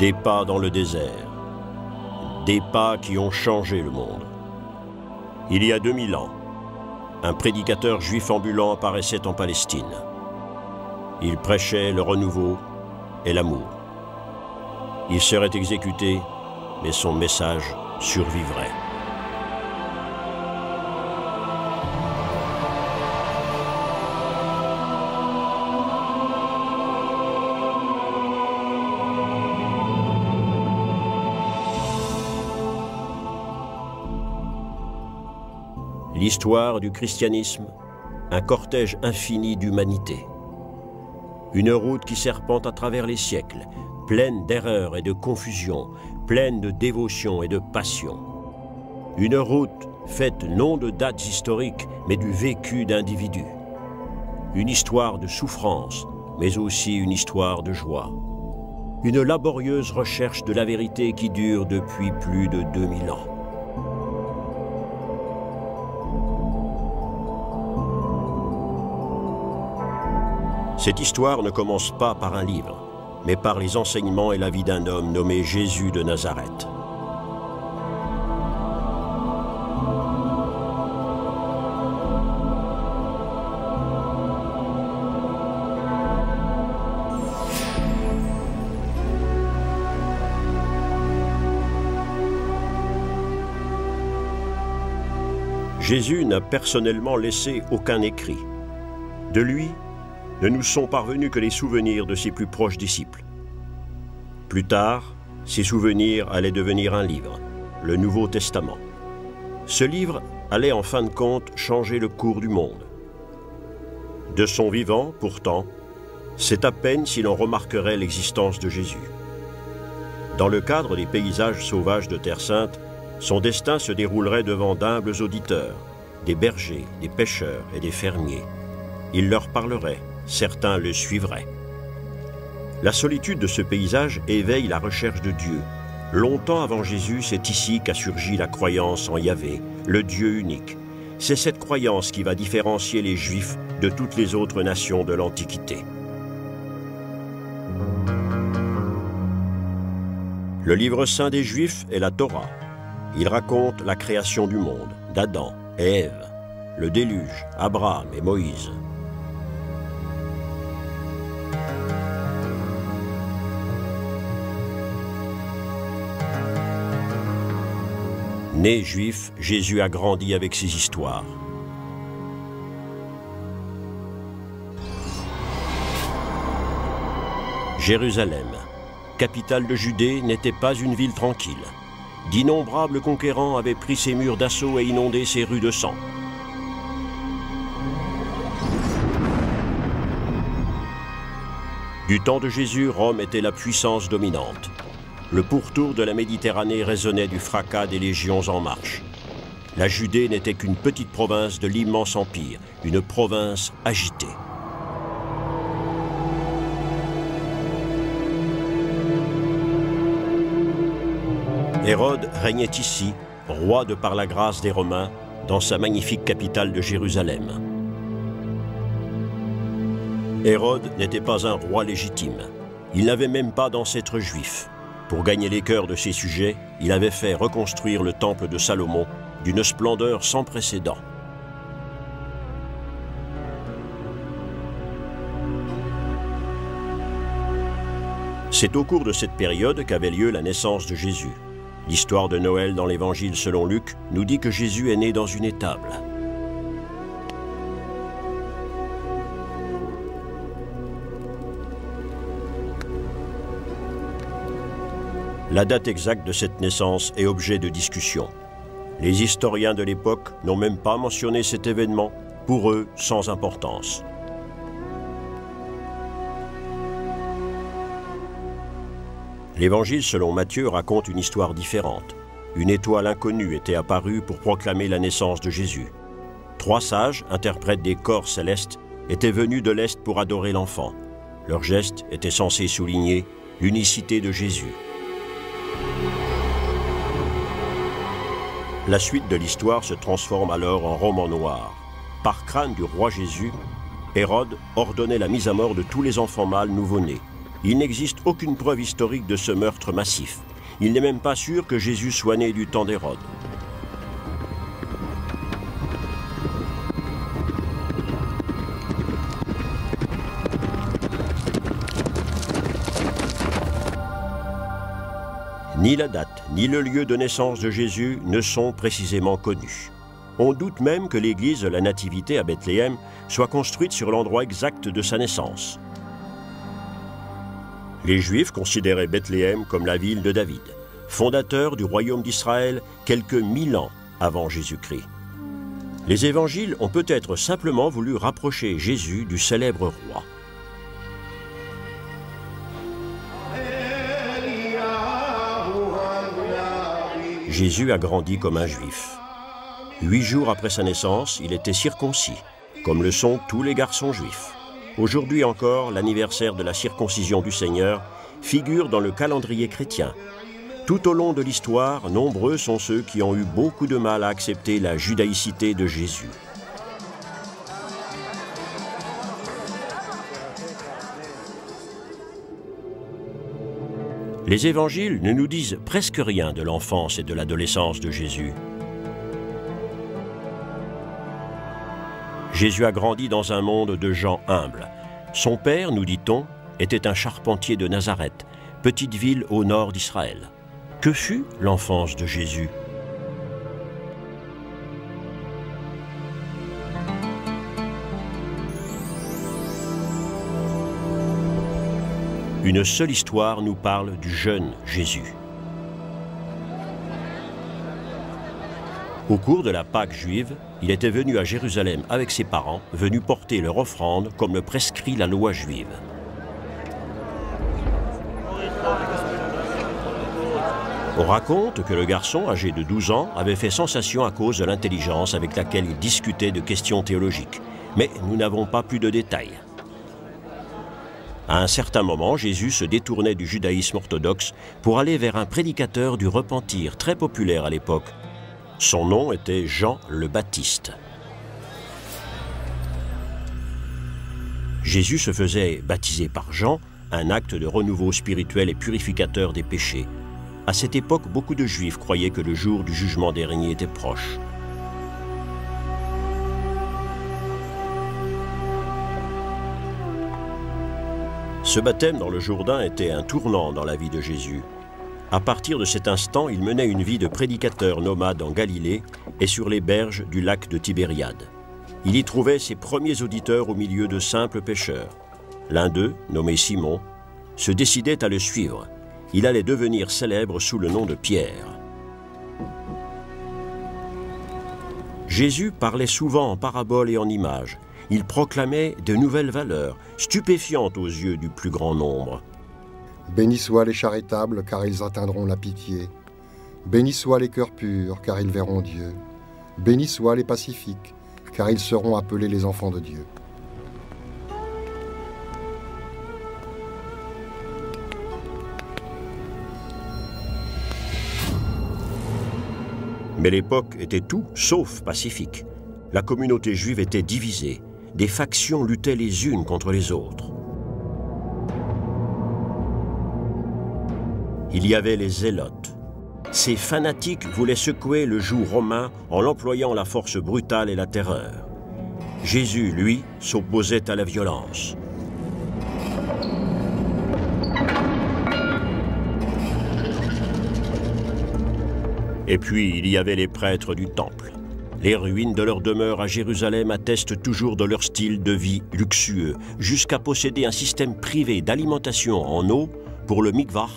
Des pas dans le désert. Des pas qui ont changé le monde. Il y a 2000 ans, un prédicateur juif ambulant apparaissait en Palestine. Il prêchait le renouveau et l'amour. Il serait exécuté, mais son message survivrait. L'histoire du christianisme, un cortège infini d'humanité. Une route qui serpente à travers les siècles, pleine d'erreurs et de confusion, pleine de dévotion et de passion. Une route faite non de dates historiques, mais du vécu d'individus. Une histoire de souffrance, mais aussi une histoire de joie. Une laborieuse recherche de la vérité qui dure depuis plus de 2000 ans. Cette histoire ne commence pas par un livre, mais par les enseignements et la vie d'un homme nommé Jésus de Nazareth. Jésus n'a personnellement laissé aucun écrit. De lui, ne nous sont parvenus que les souvenirs de ses plus proches disciples. Plus tard, ces souvenirs allaient devenir un livre, le Nouveau Testament. Ce livre allait en fin de compte changer le cours du monde. De son vivant, pourtant, c'est à peine si l'on remarquerait l'existence de Jésus. Dans le cadre des paysages sauvages de Terre Sainte, son destin se déroulerait devant d'humbles auditeurs, des bergers, des pêcheurs et des fermiers. Il leur parlerait. Certains le suivraient. La solitude de ce paysage éveille la recherche de Dieu. Longtemps avant Jésus, c'est ici qu'a surgi la croyance en Yahvé, le Dieu unique. C'est cette croyance qui va différencier les Juifs de toutes les autres nations de l'Antiquité. Le livre saint des Juifs est la Torah. Il raconte la création du monde, d'Adam et Ève, le déluge, Abraham et Moïse. Né juif, Jésus a grandi avec ses histoires. Jérusalem, capitale de Judée, n'était pas une ville tranquille. D'innombrables conquérants avaient pris ses murs d'assaut et inondé ses rues de sang. Du temps de Jésus, Rome était la puissance dominante. Le pourtour de la Méditerranée résonnait du fracas des légions en marche. La Judée n'était qu'une petite province de l'immense empire, une province agitée. Hérode régnait ici, roi de par la grâce des Romains, dans sa magnifique capitale de Jérusalem. Hérode n'était pas un roi légitime. Il n'avait même pas d'ancêtre juif. Pour gagner les cœurs de ses sujets, il avait fait reconstruire le temple de Salomon d'une splendeur sans précédent. C'est au cours de cette période qu'avait lieu la naissance de Jésus. L'histoire de Noël dans l'Évangile selon Luc nous dit que Jésus est né dans une étable. La date exacte de cette naissance est objet de discussion. Les historiens de l'époque n'ont même pas mentionné cet événement, pour eux sans importance. L'Évangile selon Matthieu raconte une histoire différente. Une étoile inconnue était apparue pour proclamer la naissance de Jésus. 3 sages, interprètes des corps célestes, étaient venus de l'Est pour adorer l'enfant. Leur geste était censé souligner l'unicité de Jésus. La suite de l'histoire se transforme alors en roman noir. Par crainte du roi Jésus, Hérode ordonnait la mise à mort de tous les enfants mâles nouveau-nés. il n'existe aucune preuve historique de ce meurtre massif. Il n'est même pas sûr que Jésus soit né du temps d'Hérode. Ni la date, ni le lieu de naissance de Jésus ne sont précisément connus. On doute même que l'église de la Nativité à Bethléem soit construite sur l'endroit exact de sa naissance. Les Juifs considéraient Bethléem comme la ville de David, fondateur du royaume d'Israël quelques 1000 ans avant Jésus-Christ. Les évangiles ont peut-être simplement voulu rapprocher Jésus du célèbre roi. Jésus a grandi comme un juif. 8 jours après sa naissance, il était circoncis, comme le sont tous les garçons juifs. Aujourd'hui encore, l'anniversaire de la circoncision du Seigneur figure dans le calendrier chrétien. Tout au long de l'histoire, nombreux sont ceux qui ont eu beaucoup de mal à accepter la judaïcité de Jésus. Les évangiles ne nous disent presque rien de l'enfance et de l'adolescence de Jésus. Jésus a grandi dans un monde de gens humbles. Son père, nous dit-on, était un charpentier de Nazareth, petite ville au nord d'Israël. Que fut l'enfance de Jésus ? Une seule histoire nous parle du jeune Jésus. Au cours de la Pâque juive, il était venu à Jérusalem avec ses parents, venus porter leur offrande comme le prescrit la loi juive. On raconte que le garçon, âgé de 12 ans, avait fait sensation à cause de l'intelligence avec laquelle il discutait de questions théologiques. Mais nous n'avons pas plus de détails. À un certain moment, Jésus se détournait du judaïsme orthodoxe pour aller vers un prédicateur du repentir très populaire à l'époque. Son nom était Jean le Baptiste. Jésus se faisait baptiser par Jean, un acte de renouveau spirituel et purificateur des péchés. À cette époque, beaucoup de Juifs croyaient que le jour du jugement dernier était proche. Ce baptême dans le Jourdain était un tournant dans la vie de Jésus. À partir de cet instant, il menait une vie de prédicateur nomade en Galilée et sur les berges du lac de Tibériade. Il y trouvait ses premiers auditeurs au milieu de simples pêcheurs. L'un d'eux, nommé Simon, se décidait à le suivre. Il allait devenir célèbre sous le nom de Pierre. Jésus parlait souvent en paraboles et en images. Il proclamait de nouvelles valeurs, stupéfiantes aux yeux du plus grand nombre. Bénis soient les charitables, car ils atteindront la pitié. Bénis soient les cœurs purs, car ils verront Dieu. Bénis soient les pacifiques, car ils seront appelés les enfants de Dieu. Mais l'époque était tout sauf pacifique. La communauté juive était divisée. Des factions luttaient les unes contre les autres. Il y avait les zélotes. Ces fanatiques voulaient secouer le joug romain en employant la force brutale et la terreur. Jésus, lui, s'opposait à la violence. Et puis, il y avait les prêtres du temple. Les ruines de leur demeure à Jérusalem attestent toujours de leur style de vie luxueux, jusqu'à posséder un système privé d'alimentation en eau pour le mikvah,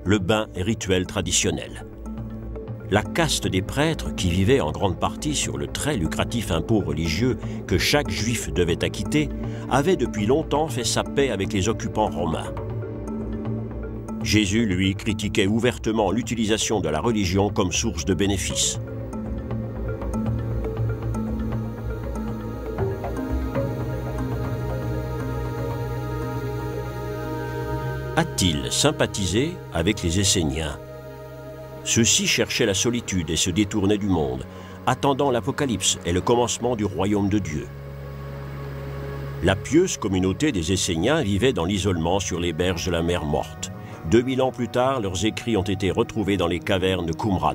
le bain rituel traditionnel. La caste des prêtres, qui vivaient en grande partie sur le très lucratif impôt religieux que chaque juif devait acquitter, avait depuis longtemps fait sa paix avec les occupants romains. Jésus, lui, critiquait ouvertement l'utilisation de la religion comme source de bénéfices. A-t-il sympathisé avec les Esséniens? Ceux-ci cherchaient la solitude et se détournaient du monde, attendant l'Apocalypse et le commencement du royaume de Dieu. La pieuse communauté des Esséniens vivait dans l'isolement sur les berges de la mer Morte. 2000 ans plus tard, leurs écrits ont été retrouvés dans les cavernes de Qumran.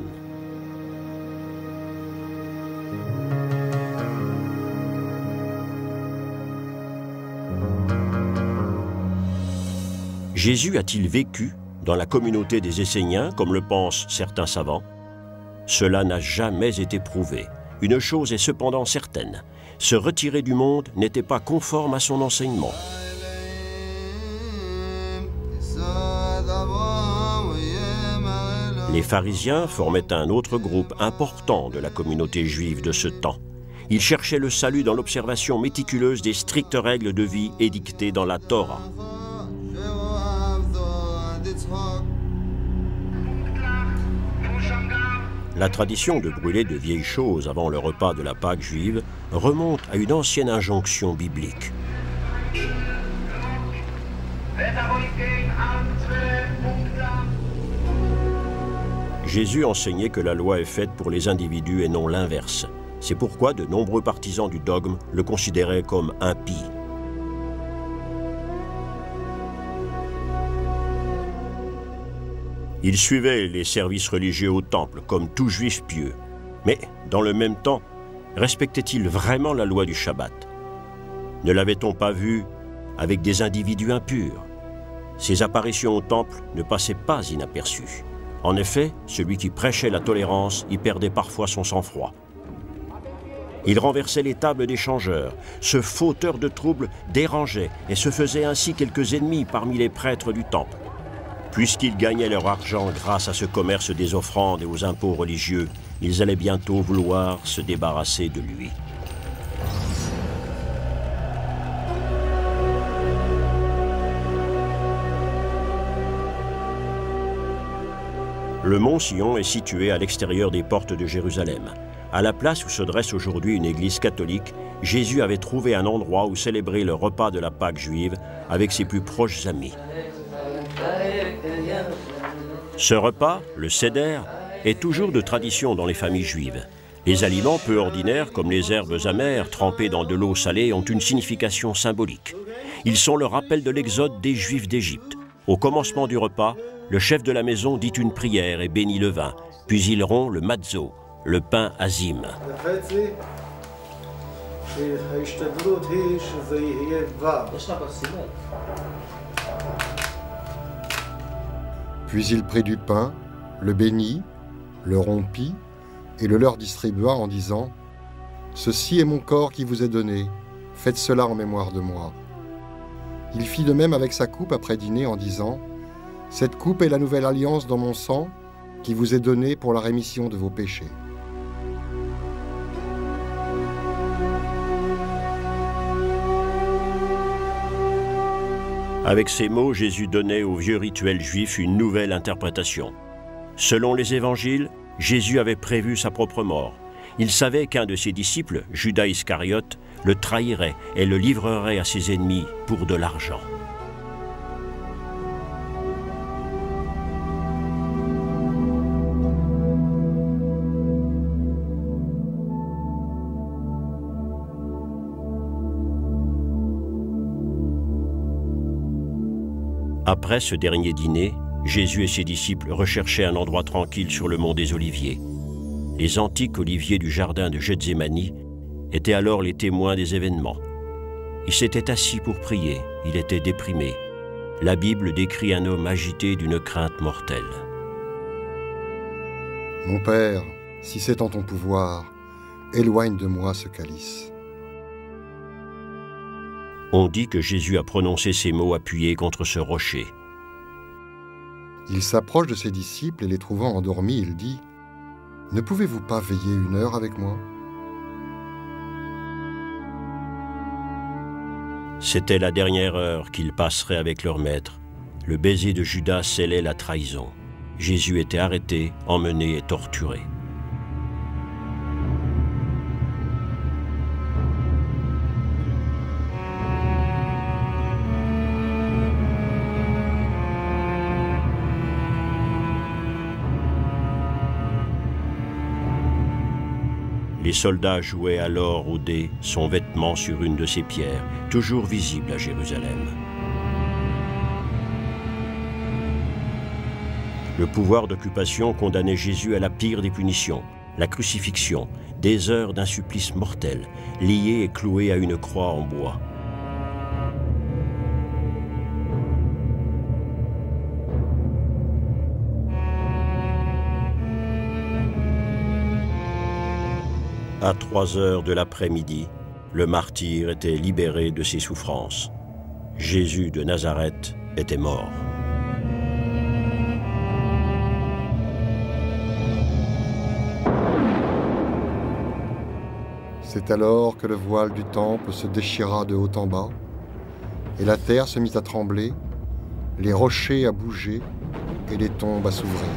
Jésus a-t-il vécu dans la communauté des Esséniens, comme le pensent certains savants? Cela n'a jamais été prouvé. Une chose est cependant certaine, se retirer du monde n'était pas conforme à son enseignement. Les pharisiens formaient un autre groupe important de la communauté juive de ce temps. Ils cherchaient le salut dans l'observation méticuleuse des strictes règles de vie édictées dans la Torah. La tradition de brûler de vieilles choses avant le repas de la Pâque juive remonte à une ancienne injonction biblique. Jésus enseignait que la loi est faite pour les individus et non l'inverse. C'est pourquoi de nombreux partisans du dogme le considéraient comme impie. Il suivait les services religieux au temple, comme tout juif pieux. Mais, dans le même temps, respectait-il vraiment la loi du Shabbat? Ne l'avait-on pas vu avec des individus impurs? Ses apparitions au temple ne passaient pas inaperçues. En effet, celui qui prêchait la tolérance y perdait parfois son sang-froid. Il renversait les tables des changeurs. Ce fauteur de troubles dérangeait et se faisait ainsi quelques ennemis parmi les prêtres du temple. Puisqu'ils gagnaient leur argent grâce à ce commerce des offrandes et aux impôts religieux, ils allaient bientôt vouloir se débarrasser de lui. Le mont Sion est situé à l'extérieur des portes de Jérusalem. À la place où se dresse aujourd'hui une église catholique, Jésus avait trouvé un endroit où célébrer le repas de la Pâque juive avec ses plus proches amis. Ce repas, le Seder, est toujours de tradition dans les familles juives. Les aliments peu ordinaires, comme les herbes amères trempées dans de l'eau salée, ont une signification symbolique. Ils sont le rappel de l'exode des Juifs d'Égypte. Au commencement du repas, le chef de la maison dit une prière et bénit le vin, puis il rompt le matzo, le pain azim. Puis il prit du pain, le bénit, le rompit et le leur distribua en disant « Ceci est mon corps qui vous est donné, faites cela en mémoire de moi. » Il fit de même avec sa coupe après dîner en disant « Cette coupe est la nouvelle alliance dans mon sang qui vous est donnée pour la rémission de vos péchés. » Avec ces mots, Jésus donnait au vieux rituel juif une nouvelle interprétation. Selon les évangiles, Jésus avait prévu sa propre mort. Il savait qu'un de ses disciples, Judas Iscariote, le trahirait et le livrerait à ses ennemis pour de l'argent. Après ce dernier dîner, Jésus et ses disciples recherchaient un endroit tranquille sur le mont des Oliviers. Les antiques oliviers du jardin de Gethsémani étaient alors les témoins des événements. Il s'était assis pour prier, il était déprimé. La Bible décrit un homme agité d'une crainte mortelle. « Mon Père, si c'est en ton pouvoir, éloigne de moi ce calice. » On dit que Jésus a prononcé ces mots appuyés contre ce rocher. Il s'approche de ses disciples et les trouvant endormis, il dit « Ne pouvez-vous pas veiller 1 heure avec moi ?» C'était la dernière heure qu'ils passeraient avec leur maître. Le baiser de Judas scellait la trahison. Jésus était arrêté, emmené et torturé. Les soldats jouaient alors au dé son vêtement sur une de ces pierres, toujours visible à Jérusalem. Le pouvoir d'occupation condamnait Jésus à la pire des punitions, la crucifixion, des heures d'un supplice mortel, lié et cloué à une croix en bois. À 3 heures de l'après-midi, le martyr était libéré de ses souffrances. Jésus de Nazareth était mort. C'est alors que le voile du temple se déchira de haut en bas, et la terre se mit à trembler, les rochers à bouger, et les tombes à s'ouvrir.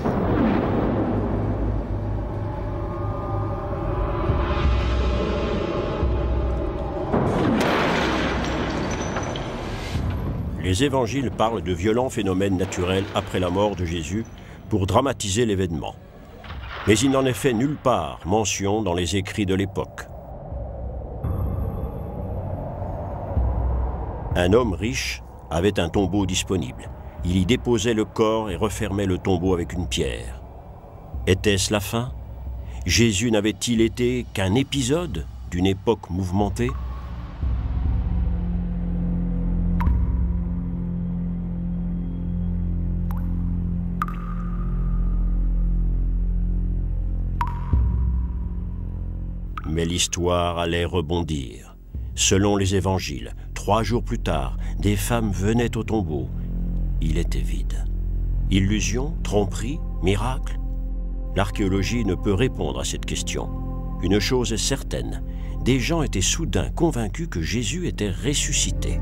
Les évangiles parlent de violents phénomènes naturels après la mort de Jésus pour dramatiser l'événement. Mais il n'en est fait nulle part mention dans les écrits de l'époque. Un homme riche avait un tombeau disponible. Il y déposait le corps et refermait le tombeau avec une pierre. Était-ce la fin? Jésus n'avait-il été qu'un épisode d'une époque mouvementée? Mais l'histoire allait rebondir. Selon les évangiles, 3 jours plus tard, des femmes venaient au tombeau. Il était vide. Illusion, tromperie, miracle? L'archéologie ne peut répondre à cette question. Une chose est certaine, des gens étaient soudain convaincus que Jésus était ressuscité.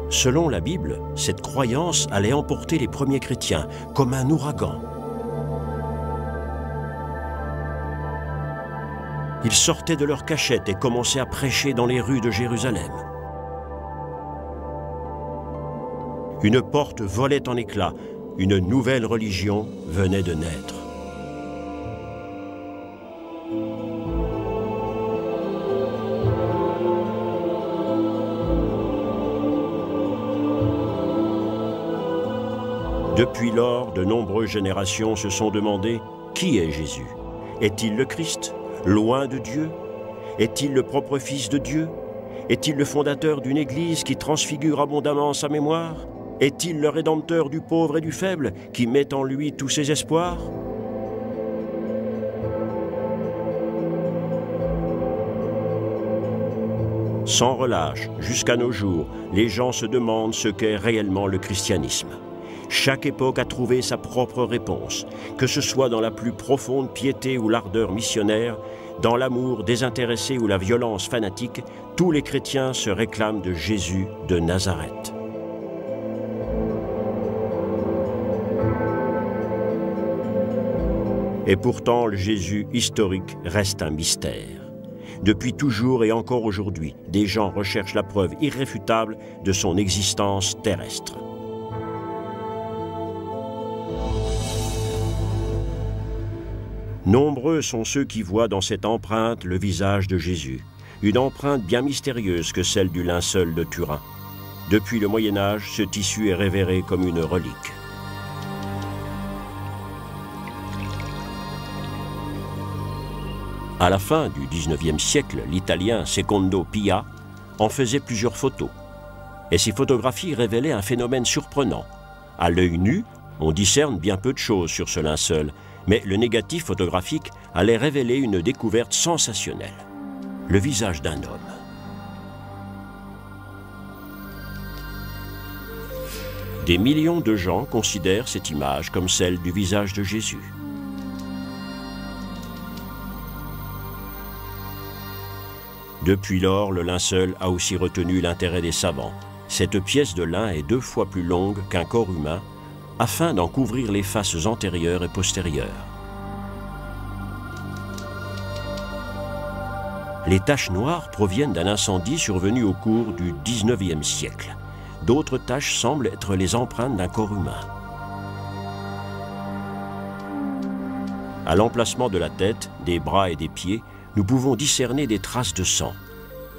Selon la Bible, cette croyance allait emporter les premiers chrétiens comme un ouragan. Ils sortaient de leur cachette et commençaient à prêcher dans les rues de Jérusalem. Une porte volait en éclats, une nouvelle religion venait de naître. Depuis lors, de nombreuses générations se sont demandé qui est Jésus? Est-il le Christ, loin de Dieu? Est-il le propre Fils de Dieu? Est-il le fondateur d'une Église qui transfigure abondamment sa mémoire? Est-il le Rédempteur du pauvre et du faible qui met en lui tous ses espoirs? Sans relâche, jusqu'à nos jours, les gens se demandent ce qu'est réellement le christianisme. Chaque époque a trouvé sa propre réponse, que ce soit dans la plus profonde piété ou l'ardeur missionnaire, dans l'amour désintéressé ou la violence fanatique, tous les chrétiens se réclament de Jésus de Nazareth. Et pourtant, le Jésus historique reste un mystère. Depuis toujours et encore aujourd'hui, des gens recherchent la preuve irréfutable de son existence terrestre. Nombreux sont ceux qui voient dans cette empreinte le visage de Jésus, une empreinte bien mystérieuse que celle du linceul de Turin. Depuis le Moyen-Âge, ce tissu est révéré comme une relique. À la fin du XIXe siècle, l'Italien Secondo Pia en faisait plusieurs photos. Et ces photographies révélaient un phénomène surprenant. À l'œil nu, on discerne bien peu de choses sur ce linceul, mais le négatif photographique allait révéler une découverte sensationnelle. Le visage d'un homme. Des millions de gens considèrent cette image comme celle du visage de Jésus. Depuis lors, le linceul a aussi retenu l'intérêt des savants. Cette pièce de lin est 2 fois plus longue qu'un corps humain, afin d'en couvrir les faces antérieures et postérieures. Les taches noires proviennent d'un incendie survenu au cours du XIXe siècle. D'autres taches semblent être les empreintes d'un corps humain. À l'emplacement de la tête, des bras et des pieds, nous pouvons discerner des traces de sang.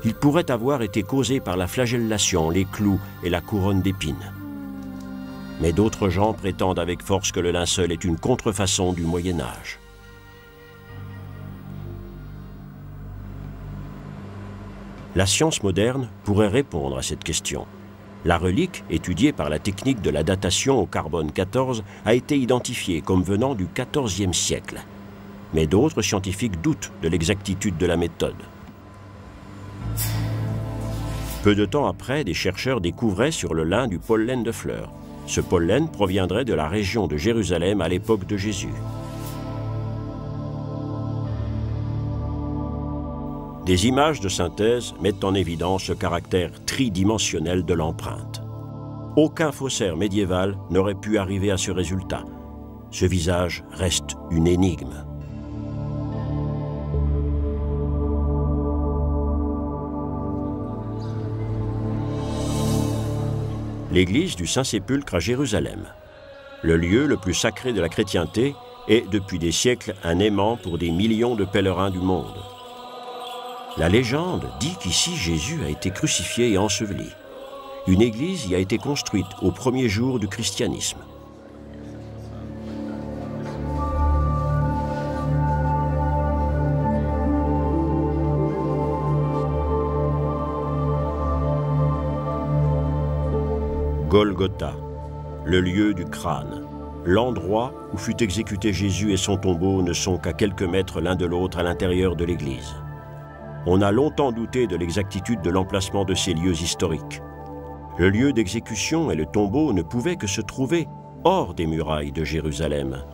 Ils pourraient avoir été causés par la flagellation, les clous et la couronne d'épines. Mais d'autres gens prétendent avec force que le linceul est une contrefaçon du Moyen Âge. La science moderne pourrait répondre à cette question. La relique, étudiée par la technique de la datation au carbone 14, a été identifiée comme venant du XIVe siècle. Mais d'autres scientifiques doutent de l'exactitude de la méthode. Peu de temps après, des chercheurs découvraient sur le lin du pollen de fleurs. Ce pollen proviendrait de la région de Jérusalem à l'époque de Jésus. Des images de synthèse mettent en évidence le caractère tridimensionnel de l'empreinte. Aucun faussaire médiéval n'aurait pu arriver à ce résultat. Ce visage reste une énigme. L'église du Saint-Sépulcre à Jérusalem. Le lieu le plus sacré de la chrétienté est depuis des siècles un aimant pour des millions de pèlerins du monde. La légende dit qu'ici Jésus a été crucifié et enseveli. Une église y a été construite au premier jour du christianisme. Golgotha, le lieu du crâne. L'endroit où fut exécuté Jésus et son tombeau ne sont qu'à quelques mètres l'un de l'autre à l'intérieur de l'église. On a longtemps douté de l'exactitude de l'emplacement de ces lieux historiques. Le lieu d'exécution et le tombeau ne pouvaient que se trouver hors des murailles de Jérusalem.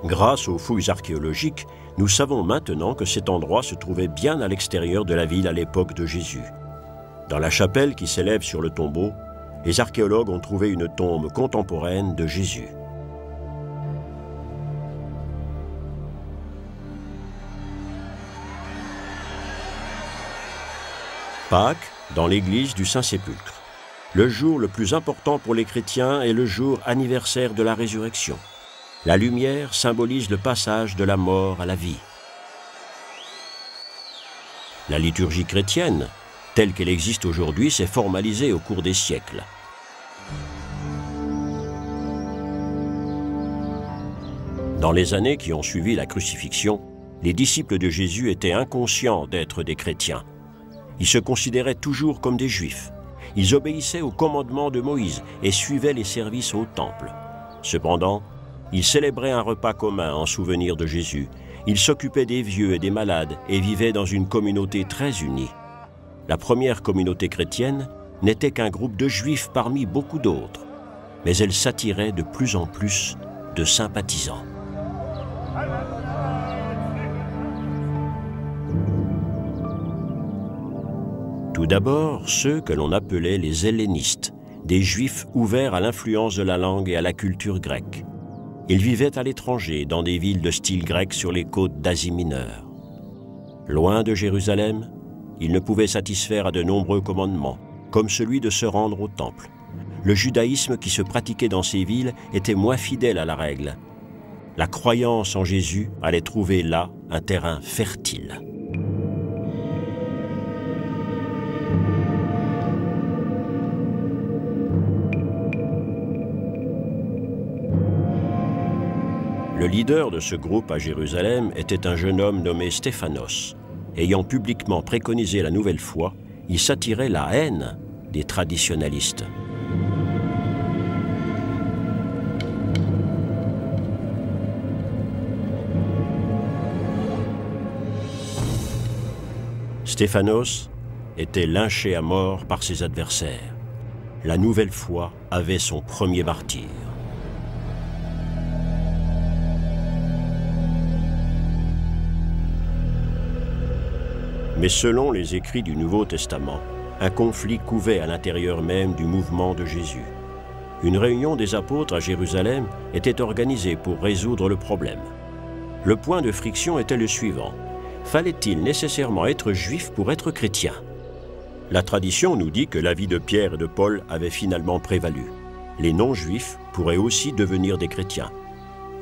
Grâce aux fouilles archéologiques, nous savons maintenant que cet endroit se trouvait bien à l'extérieur de la ville à l'époque de Jésus. Dans la chapelle qui s'élève sur le tombeau, les archéologues ont trouvé une tombe contemporaine de Jésus. Pâques, dans l'église du Saint-Sépulcre. Le jour le plus important pour les chrétiens est le jour anniversaire de la résurrection. La lumière symbolise le passage de la mort à la vie. La liturgie chrétienne, telle qu'elle existe aujourd'hui, s'est formalisée au cours des siècles. Dans les années qui ont suivi la crucifixion, les disciples de Jésus étaient inconscients d'être des chrétiens. Ils se considéraient toujours comme des Juifs. Ils obéissaient aux commandements de Moïse et suivaient les services au temple. Cependant, ils célébraient un repas commun en souvenir de Jésus. Ils s'occupaient des vieux et des malades et vivaient dans une communauté très unie. La première communauté chrétienne n'était qu'un groupe de Juifs parmi beaucoup d'autres, mais elle s'attirait de plus en plus de sympathisants. Tout d'abord, ceux que l'on appelait les hellénistes, des Juifs ouverts à l'influence de la langue et à la culture grecque. Ils vivaient à l'étranger, dans des villes de style grec sur les côtes d'Asie mineure. Loin de Jérusalem, ils ne pouvaient satisfaire à de nombreux commandements, comme celui de se rendre au temple. Le judaïsme qui se pratiquait dans ces villes était moins fidèle à la règle. La croyance en Jésus allait trouver là un terrain fertile. Le leader de ce groupe à Jérusalem était un jeune homme nommé Stéphanos. Ayant publiquement préconisé la nouvelle foi, il s'attirait la haine des traditionalistes. Stéphanos était lynché à mort par ses adversaires. La nouvelle foi avait son premier martyr. Mais selon les écrits du Nouveau Testament, un conflit couvait à l'intérieur même du mouvement de Jésus. Une réunion des apôtres à Jérusalem était organisée pour résoudre le problème. Le point de friction était le suivant. fallait-il nécessairement être juif pour être chrétien? La tradition nous dit que l'avis de Pierre et de Paul avait finalement prévalu. Les non-juifs pourraient aussi devenir des chrétiens.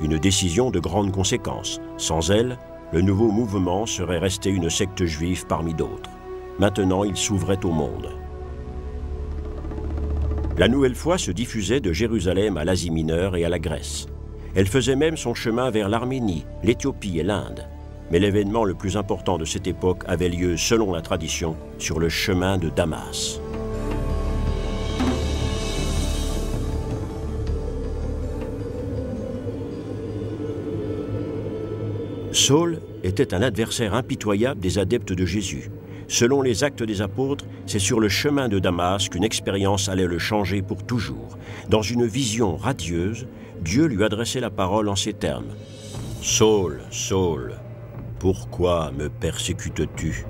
Une décision de grande conséquence. Sans elle, le nouveau mouvement serait resté une secte juive parmi d'autres. Maintenant, il s'ouvrait au monde. La nouvelle foi se diffusait de Jérusalem à l'Asie mineure et à la Grèce. Elle faisait même son chemin vers l'Arménie, l'Éthiopie et l'Inde. Mais l'événement le plus important de cette époque avait lieu, selon la tradition, sur le chemin de Damas. Saul était un adversaire impitoyable des adeptes de Jésus. Selon les Actes des Apôtres, c'est sur le chemin de Damas qu'une expérience allait le changer pour toujours. Dans une vision radieuse, Dieu lui adressait la parole en ces termes. « Saul, Saul, pourquoi me persécutes-tu »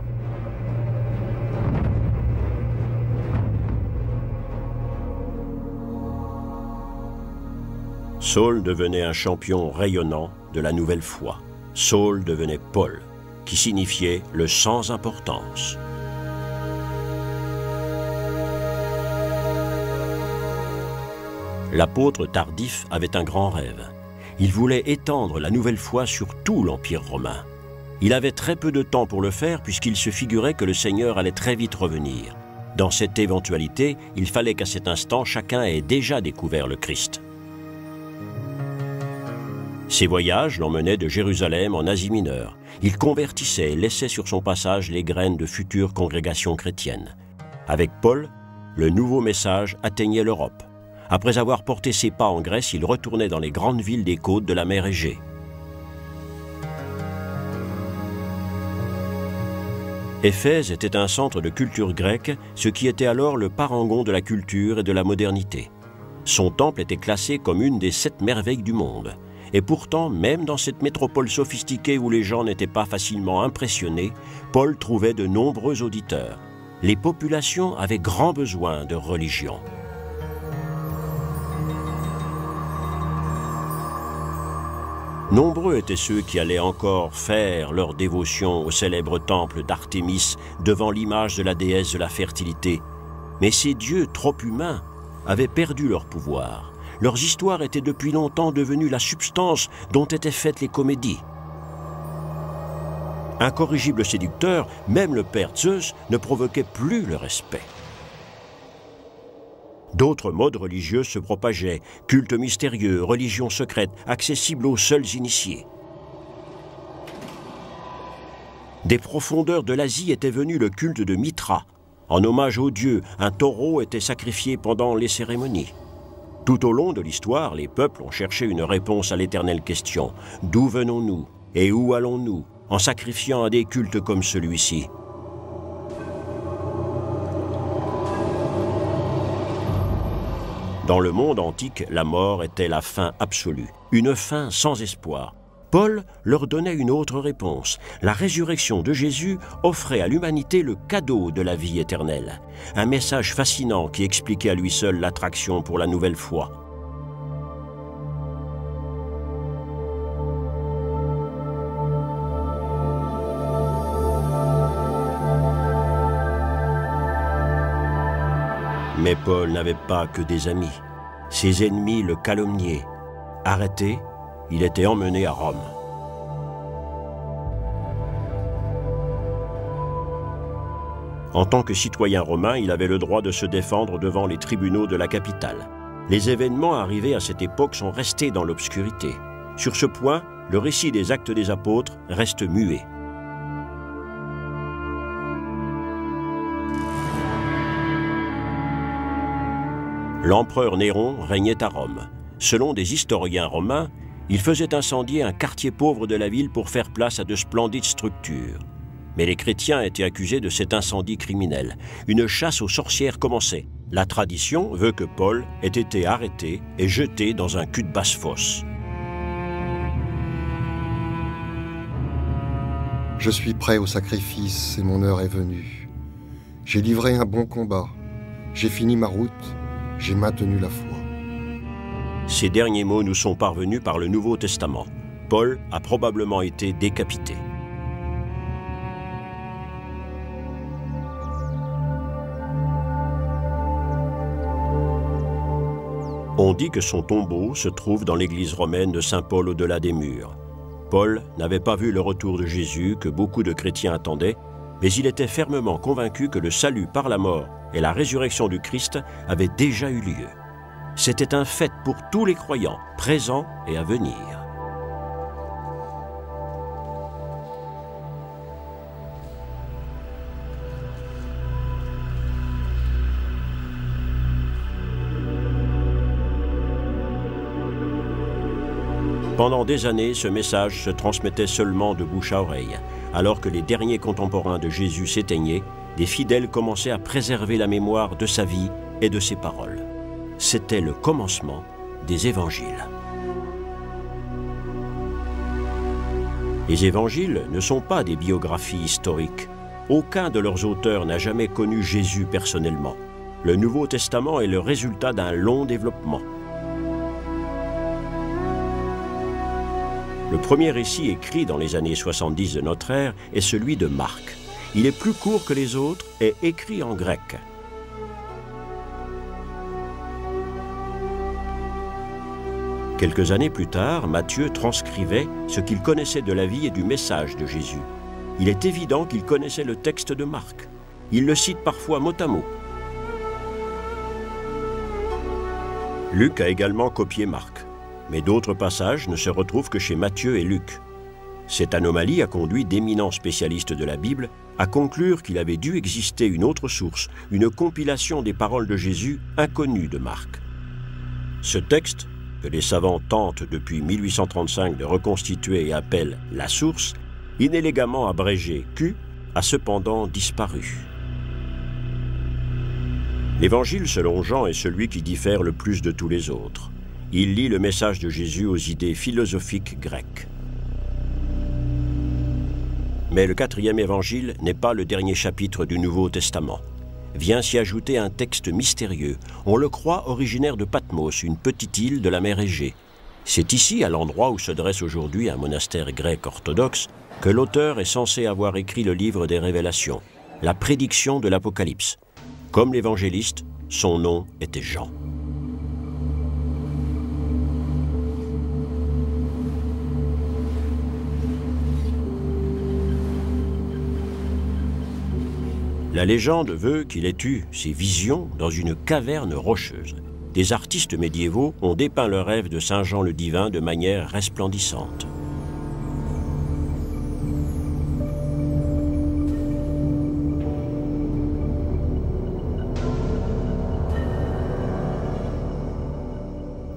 Saul devenait un champion rayonnant de la nouvelle foi. Saul devenait Paul, qui signifiait le sans importance. L'apôtre tardif avait un grand rêve. Il voulait étendre la nouvelle foi sur tout l'Empire romain. Il avait très peu de temps pour le faire puisqu'il se figurait que le Seigneur allait très vite revenir. Dans cette éventualité, il fallait qu'à cet instant, chacun ait déjà découvert le Christ. Ses voyages l'emmenaient de Jérusalem en Asie mineure. Il convertissait et laissait sur son passage les graines de futures congrégations chrétiennes. Avec Paul, le nouveau message atteignait l'Europe. Après avoir porté ses pas en Grèce, il retournait dans les grandes villes des côtes de la mer Égée. Éphèse était un centre de culture grecque, ce qui était alors le parangon de la culture et de la modernité. Son temple était classé comme une des 7 merveilles du monde. Et pourtant, même dans cette métropole sophistiquée où les gens n'étaient pas facilement impressionnés, Paul trouvait de nombreux auditeurs. Les populations avaient grand besoin de religion. Nombreux étaient ceux qui allaient encore faire leur dévotion au célèbre temple d'Artémis devant l'image de la déesse de la fertilité. Mais ces dieux trop humains avaient perdu leur pouvoir. Leurs histoires étaient depuis longtemps devenues la substance dont étaient faites les comédies. Incorrigible séducteur, même le père Zeus ne provoquait plus le respect. D'autres modes religieux se propageaient, cultes mystérieux, religions secrètes, accessibles aux seuls initiés. Des profondeurs de l'Asie était venu le culte de Mithra. En hommage au dieu, un taureau était sacrifié pendant les cérémonies. Tout au long de l'histoire, les peuples ont cherché une réponse à l'éternelle question « D'où venons-nous et où allons-nous » en sacrifiant à des cultes comme celui-ci. Dans le monde antique, la mort était la fin absolue, une fin sans espoir. Paul leur donnait une autre réponse. La résurrection de Jésus offrait à l'humanité le cadeau de la vie éternelle. Un message fascinant qui expliquait à lui seul l'attraction pour la nouvelle foi. Mais Paul n'avait pas que des amis. Ses ennemis le calomniaient. Arrêté, il était emmené à Rome. En tant que citoyen romain, il avait le droit de se défendre devant les tribunaux de la capitale. Les événements arrivés à cette époque sont restés dans l'obscurité. Sur ce point, le récit des Actes des Apôtres reste muet. L'empereur Néron régnait à Rome. Selon des historiens romains, il faisait incendier un quartier pauvre de la ville pour faire place à de splendides structures. Mais les chrétiens étaient accusés de cet incendie criminel. Une chasse aux sorcières commençait. La tradition veut que Paul ait été arrêté et jeté dans un cul de basse-fosse. Je suis prêt au sacrifice et mon heure est venue. J'ai livré un bon combat. J'ai fini ma route. J'ai maintenu la foi. Ces derniers mots nous sont parvenus par le Nouveau Testament. Paul a probablement été décapité. On dit que son tombeau se trouve dans l'église romaine de Saint-Paul au-delà des murs. Paul n'avait pas vu le retour de Jésus que beaucoup de chrétiens attendaient, mais il était fermement convaincu que le salut par la mort et la résurrection du Christ avaient déjà eu lieu. C'était un fait pour tous les croyants, présents et à venir. Pendant des années, ce message se transmettait seulement de bouche à oreille. Alors que les derniers contemporains de Jésus s'éteignaient, des fidèles commençaient à préserver la mémoire de sa vie et de ses paroles. C'était le commencement des évangiles. Les évangiles ne sont pas des biographies historiques. Aucun de leurs auteurs n'a jamais connu Jésus personnellement. Le Nouveau Testament est le résultat d'un long développement. Le premier récit écrit dans les années 70 de notre ère est celui de Marc. Il est plus court que les autres et écrit en grec. Quelques années plus tard, Matthieu transcrivait ce qu'il connaissait de la vie et du message de Jésus. Il est évident qu'il connaissait le texte de Marc. Il le cite parfois mot à mot. Luc a également copié Marc. Mais d'autres passages ne se retrouvent que chez Matthieu et Luc. Cette anomalie a conduit d'éminents spécialistes de la Bible à conclure qu'il avait dû exister une autre source, une compilation des paroles de Jésus inconnues de Marc. Ce texte, que les savants tentent depuis 1835 de reconstituer et appellent « la source », inélégamment abrégé « Q », a cependant disparu. L'Évangile selon Jean est celui qui diffère le plus de tous les autres. Il lie le message de Jésus aux idées philosophiques grecques. Mais le 4e évangile n'est pas le dernier chapitre du Nouveau Testament. Vient s'y ajouter un texte mystérieux, on le croit originaire de Patmos, une petite île de la mer Égée. C'est ici, à l'endroit où se dresse aujourd'hui un monastère grec orthodoxe, que l'auteur est censé avoir écrit le livre des Révélations, la prédiction de l'Apocalypse. Comme l'évangéliste, son nom était Jean. La légende veut qu'il ait eu ses visions dans une caverne rocheuse. Des artistes médiévaux ont dépeint le rêve de Saint Jean le Divin de manière resplendissante.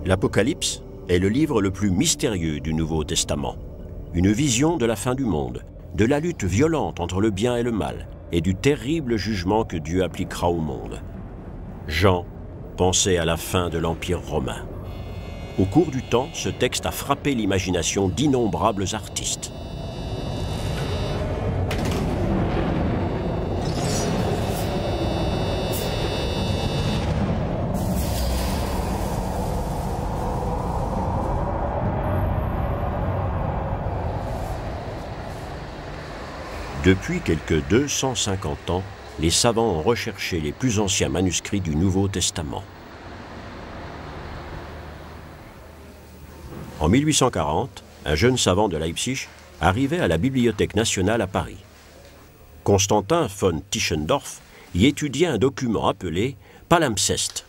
L'Apocalypse est le livre le plus mystérieux du Nouveau Testament. Une vision de la fin du monde, de la lutte violente entre le bien et le mal, et du terrible jugement que Dieu appliquera au monde. Jean pensait à la fin de l'Empire romain. Au cours du temps, ce texte a frappé l'imagination d'innombrables artistes. Depuis quelques 250 ans, les savants ont recherché les plus anciens manuscrits du Nouveau Testament. En 1840, un jeune savant de Leipzig arrivait à la Bibliothèque nationale à Paris. Constantin von Tischendorf y étudiait un document appelé palimpseste.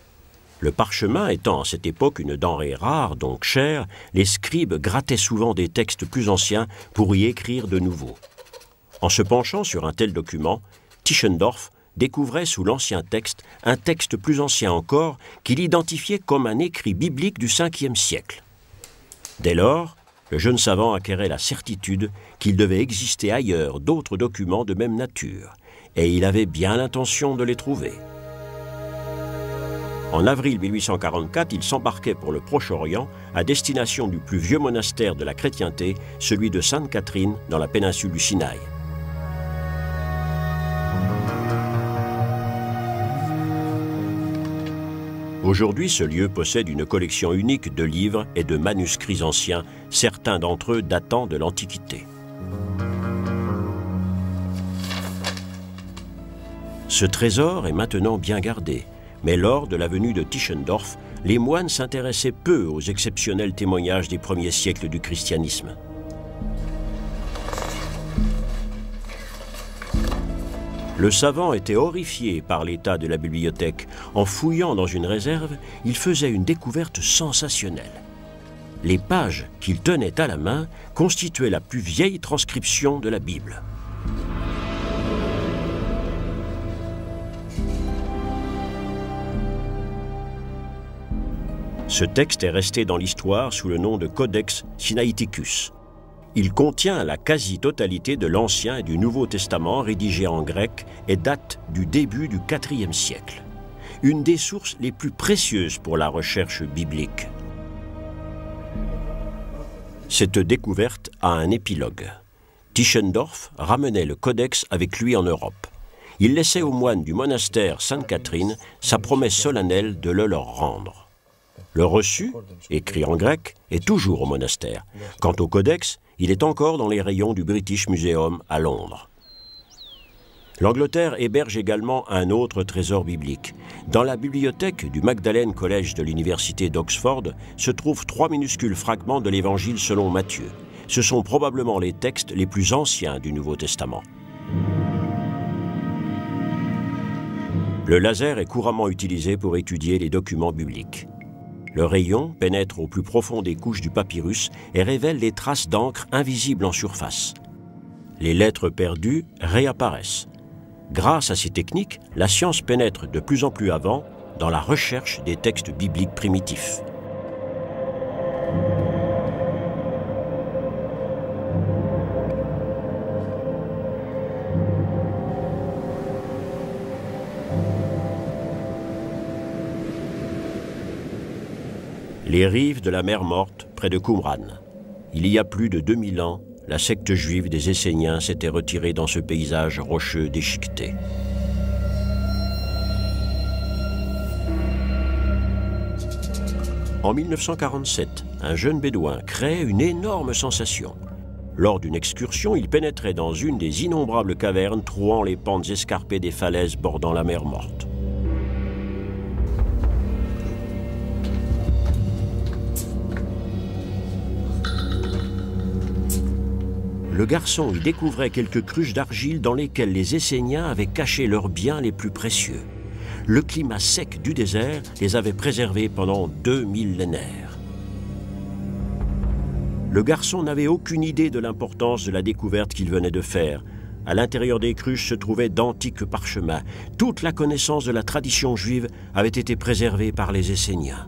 Le parchemin étant à cette époque une denrée rare, donc chère, les scribes grattaient souvent des textes plus anciens pour y écrire de nouveaux. En se penchant sur un tel document, Tischendorf découvrait sous l'ancien texte un texte plus ancien encore qu'il identifiait comme un écrit biblique du 5e siècle. Dès lors, le jeune savant acquérait la certitude qu'il devait exister ailleurs d'autres documents de même nature, et il avait bien l'intention de les trouver. En avril 1844, il s'embarquait pour le Proche-Orient à destination du plus vieux monastère de la chrétienté, celui de Sainte-Catherine dans la péninsule du Sinaï. Aujourd'hui, ce lieu possède une collection unique de livres et de manuscrits anciens, certains d'entre eux datant de l'Antiquité. Ce trésor est maintenant bien gardé, mais lors de la venue de Tischendorf, les moines s'intéressaient peu aux exceptionnels témoignages des premiers siècles du christianisme. Le savant était horrifié par l'état de la bibliothèque. En fouillant dans une réserve, il faisait une découverte sensationnelle. Les pages qu'il tenait à la main constituaient la plus vieille transcription de la Bible. Ce texte est resté dans l'histoire sous le nom de Codex Sinaiticus. Il contient la quasi-totalité de l'Ancien et du Nouveau Testament rédigés en grec et date du début du IVe siècle. Une des sources les plus précieuses pour la recherche biblique. Cette découverte a un épilogue. Tischendorf ramenait le codex avec lui en Europe. Il laissait aux moines du monastère Sainte-Catherine sa promesse solennelle de le leur rendre. Le reçu, écrit en grec, est toujours au monastère. Quant au codex, il est encore dans les rayons du British Museum à Londres. L'Angleterre héberge également un autre trésor biblique. Dans la bibliothèque du Magdalen College de l'université d'Oxford se trouvent 3 minuscules fragments de l'Évangile selon Matthieu. Ce sont probablement les textes les plus anciens du Nouveau Testament. Le laser est couramment utilisé pour étudier les documents bibliques. Le rayon pénètre au plus profond des couches du papyrus et révèle les traces d'encre invisibles en surface. Les lettres perdues réapparaissent. Grâce à ces techniques, la science pénètre de plus en plus avant dans la recherche des textes bibliques primitifs. Les rives de la mer Morte, près de Qumran. Il y a plus de 2000 ans, la secte juive des Esséniens s'était retirée dans ce paysage rocheux déchiqueté. En 1947, un jeune bédouin créait une énorme sensation. Lors d'une excursion, il pénétrait dans une des innombrables cavernes trouant les pentes escarpées des falaises bordant la mer Morte. Le garçon y découvrait quelques cruches d'argile dans lesquelles les Esséniens avaient caché leurs biens les plus précieux. Le climat sec du désert les avait préservés pendant 2 millénaires. Le garçon n'avait aucune idée de l'importance de la découverte qu'il venait de faire. À l'intérieur des cruches se trouvaient d'antiques parchemins. Toute la connaissance de la tradition juive avait été préservée par les Esséniens.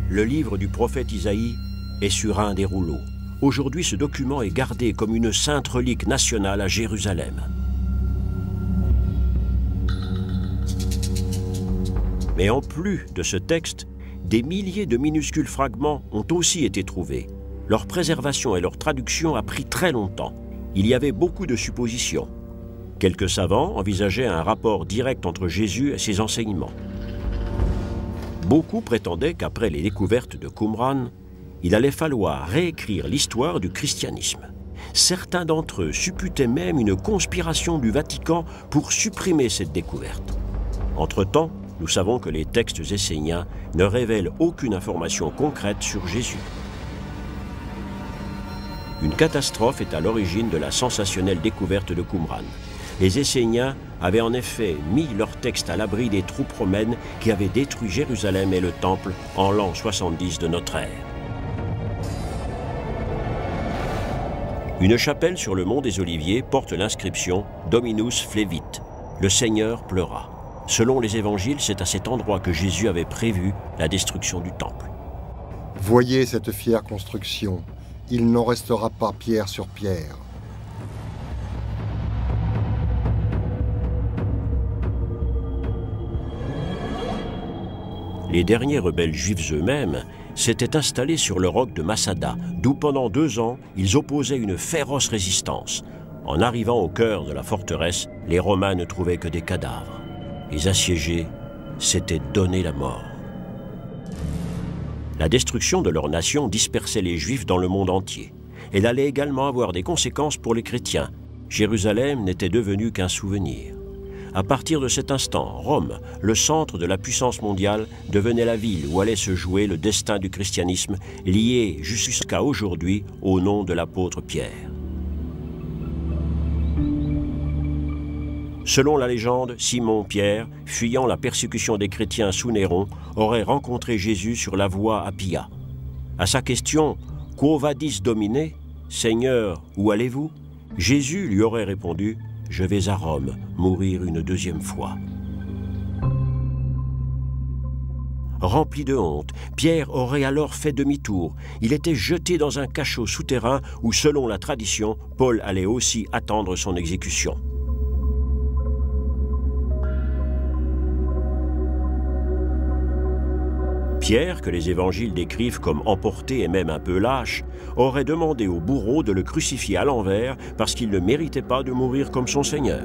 Le livre du prophète Isaïe est sur un des rouleaux. Aujourd'hui, ce document est gardé comme une sainte relique nationale à Jérusalem. Mais en plus de ce texte, des milliers de minuscules fragments ont aussi été trouvés. Leur préservation et leur traduction a pris très longtemps. Il y avait beaucoup de suppositions. Quelques savants envisageaient un rapport direct entre Jésus et ses enseignements. Beaucoup prétendaient qu'après les découvertes de Qumran, il allait falloir réécrire l'histoire du christianisme. Certains d'entre eux supputaient même une conspiration du Vatican pour supprimer cette découverte. Entre-temps, nous savons que les textes esséniens ne révèlent aucune information concrète sur Jésus. Une catastrophe est à l'origine de la sensationnelle découverte de Qumran. Les Esséniens avaient en effet mis leurs textes à l'abri des troupes romaines qui avaient détruit Jérusalem et le Temple en l'an 70 de notre ère. Une chapelle sur le mont des Oliviers porte l'inscription « Dominus flevit », le Seigneur pleura. Selon les évangiles, c'est à cet endroit que Jésus avait prévu la destruction du Temple. Voyez cette fière construction, il n'en restera pas pierre sur pierre. Les derniers rebelles juifs eux-mêmes s'étaient installés sur le roc de Masada, d'où pendant 2 ans, ils opposaient une féroce résistance. En arrivant au cœur de la forteresse, les Romains ne trouvaient que des cadavres. Les assiégés s'étaient donné la mort. La destruction de leur nation dispersait les Juifs dans le monde entier. Elle allait également avoir des conséquences pour les chrétiens. Jérusalem n'était devenue qu'un souvenir. À partir de cet instant, Rome, le centre de la puissance mondiale, devenait la ville où allait se jouer le destin du christianisme, lié jusqu'à aujourd'hui au nom de l'apôtre Pierre. Selon la légende, Simon-Pierre, fuyant la persécution des chrétiens sous Néron, aurait rencontré Jésus sur la voie à Pia. À sa question « Quo vadis Domine ?» Seigneur, où allez-vous? Jésus lui aurait répondu « Je vais à Rome, mourir une deuxième fois. » Rempli de honte, Pierre aurait alors fait demi-tour. Il était jeté dans un cachot souterrain où, selon la tradition, Paul allait aussi attendre son exécution. Pierre, que les évangiles décrivent comme emporté et même un peu lâche, aurait demandé au bourreau de le crucifier à l'envers parce qu'il ne méritait pas de mourir comme son Seigneur.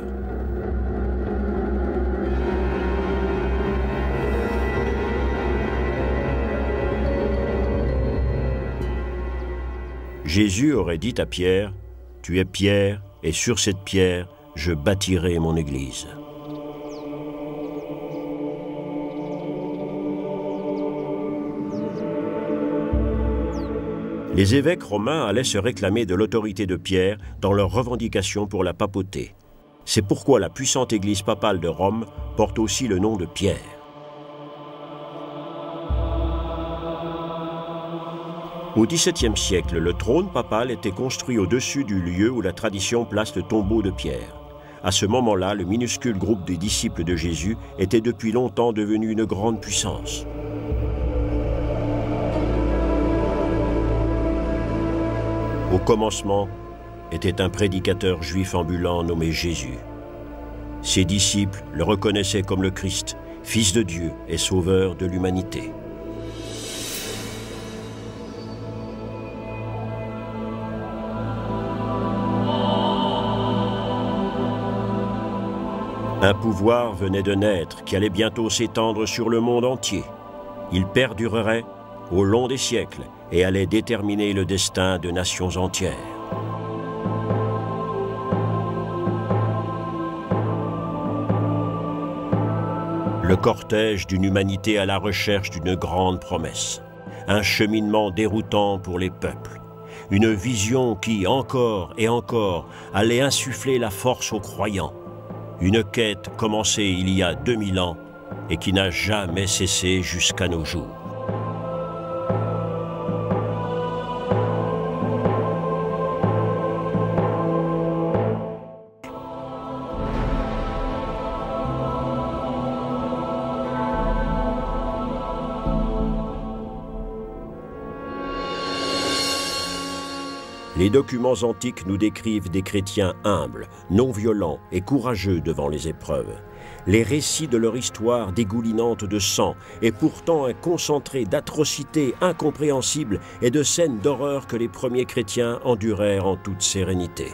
Jésus aurait dit à Pierre, « Tu es Pierre, et sur cette pierre, je bâtirai mon Église. » Les évêques romains allaient se réclamer de l'autorité de Pierre dans leurs revendications pour la papauté. C'est pourquoi la puissante église papale de Rome porte aussi le nom de Pierre. Au XVIIe siècle, le trône papal était construit au-dessus du lieu où la tradition place le tombeau de Pierre. À ce moment-là, le minuscule groupe des disciples de Jésus était depuis longtemps devenu une grande puissance. Au commencement était un prédicateur juif ambulant nommé Jésus. Ses disciples le reconnaissaient comme le Christ, Fils de Dieu et Sauveur de l'humanité. Un pouvoir venait de naître qui allait bientôt s'étendre sur le monde entier. Il perdurerait au long des siècles et allait déterminer le destin de nations entières. Le cortège d'une humanité à la recherche d'une grande promesse, un cheminement déroutant pour les peuples, une vision qui, encore et encore, allait insuffler la force aux croyants, une quête commencée il y a 2000 ans et qui n'a jamais cessé jusqu'à nos jours. Les documents antiques nous décrivent des chrétiens humbles, non violents et courageux devant les épreuves. Les récits de leur histoire dégoulinante de sang et pourtant un concentré d'atrocités incompréhensibles et de scènes d'horreur que les premiers chrétiens endurèrent en toute sérénité.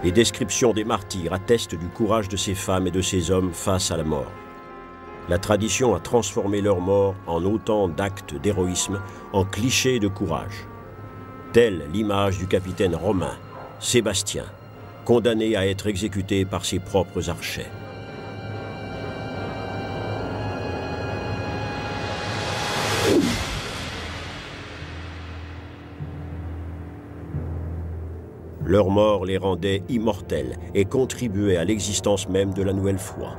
Les descriptions des martyrs attestent du courage de ces femmes et de ces hommes face à la mort. La tradition a transformé leur mort en autant d'actes d'héroïsme, en clichés de courage. Telle l'image du capitaine romain, Sébastien, condamné à être exécuté par ses propres archers. Leur mort les rendait immortels et contribuait à l'existence même de la nouvelle foi.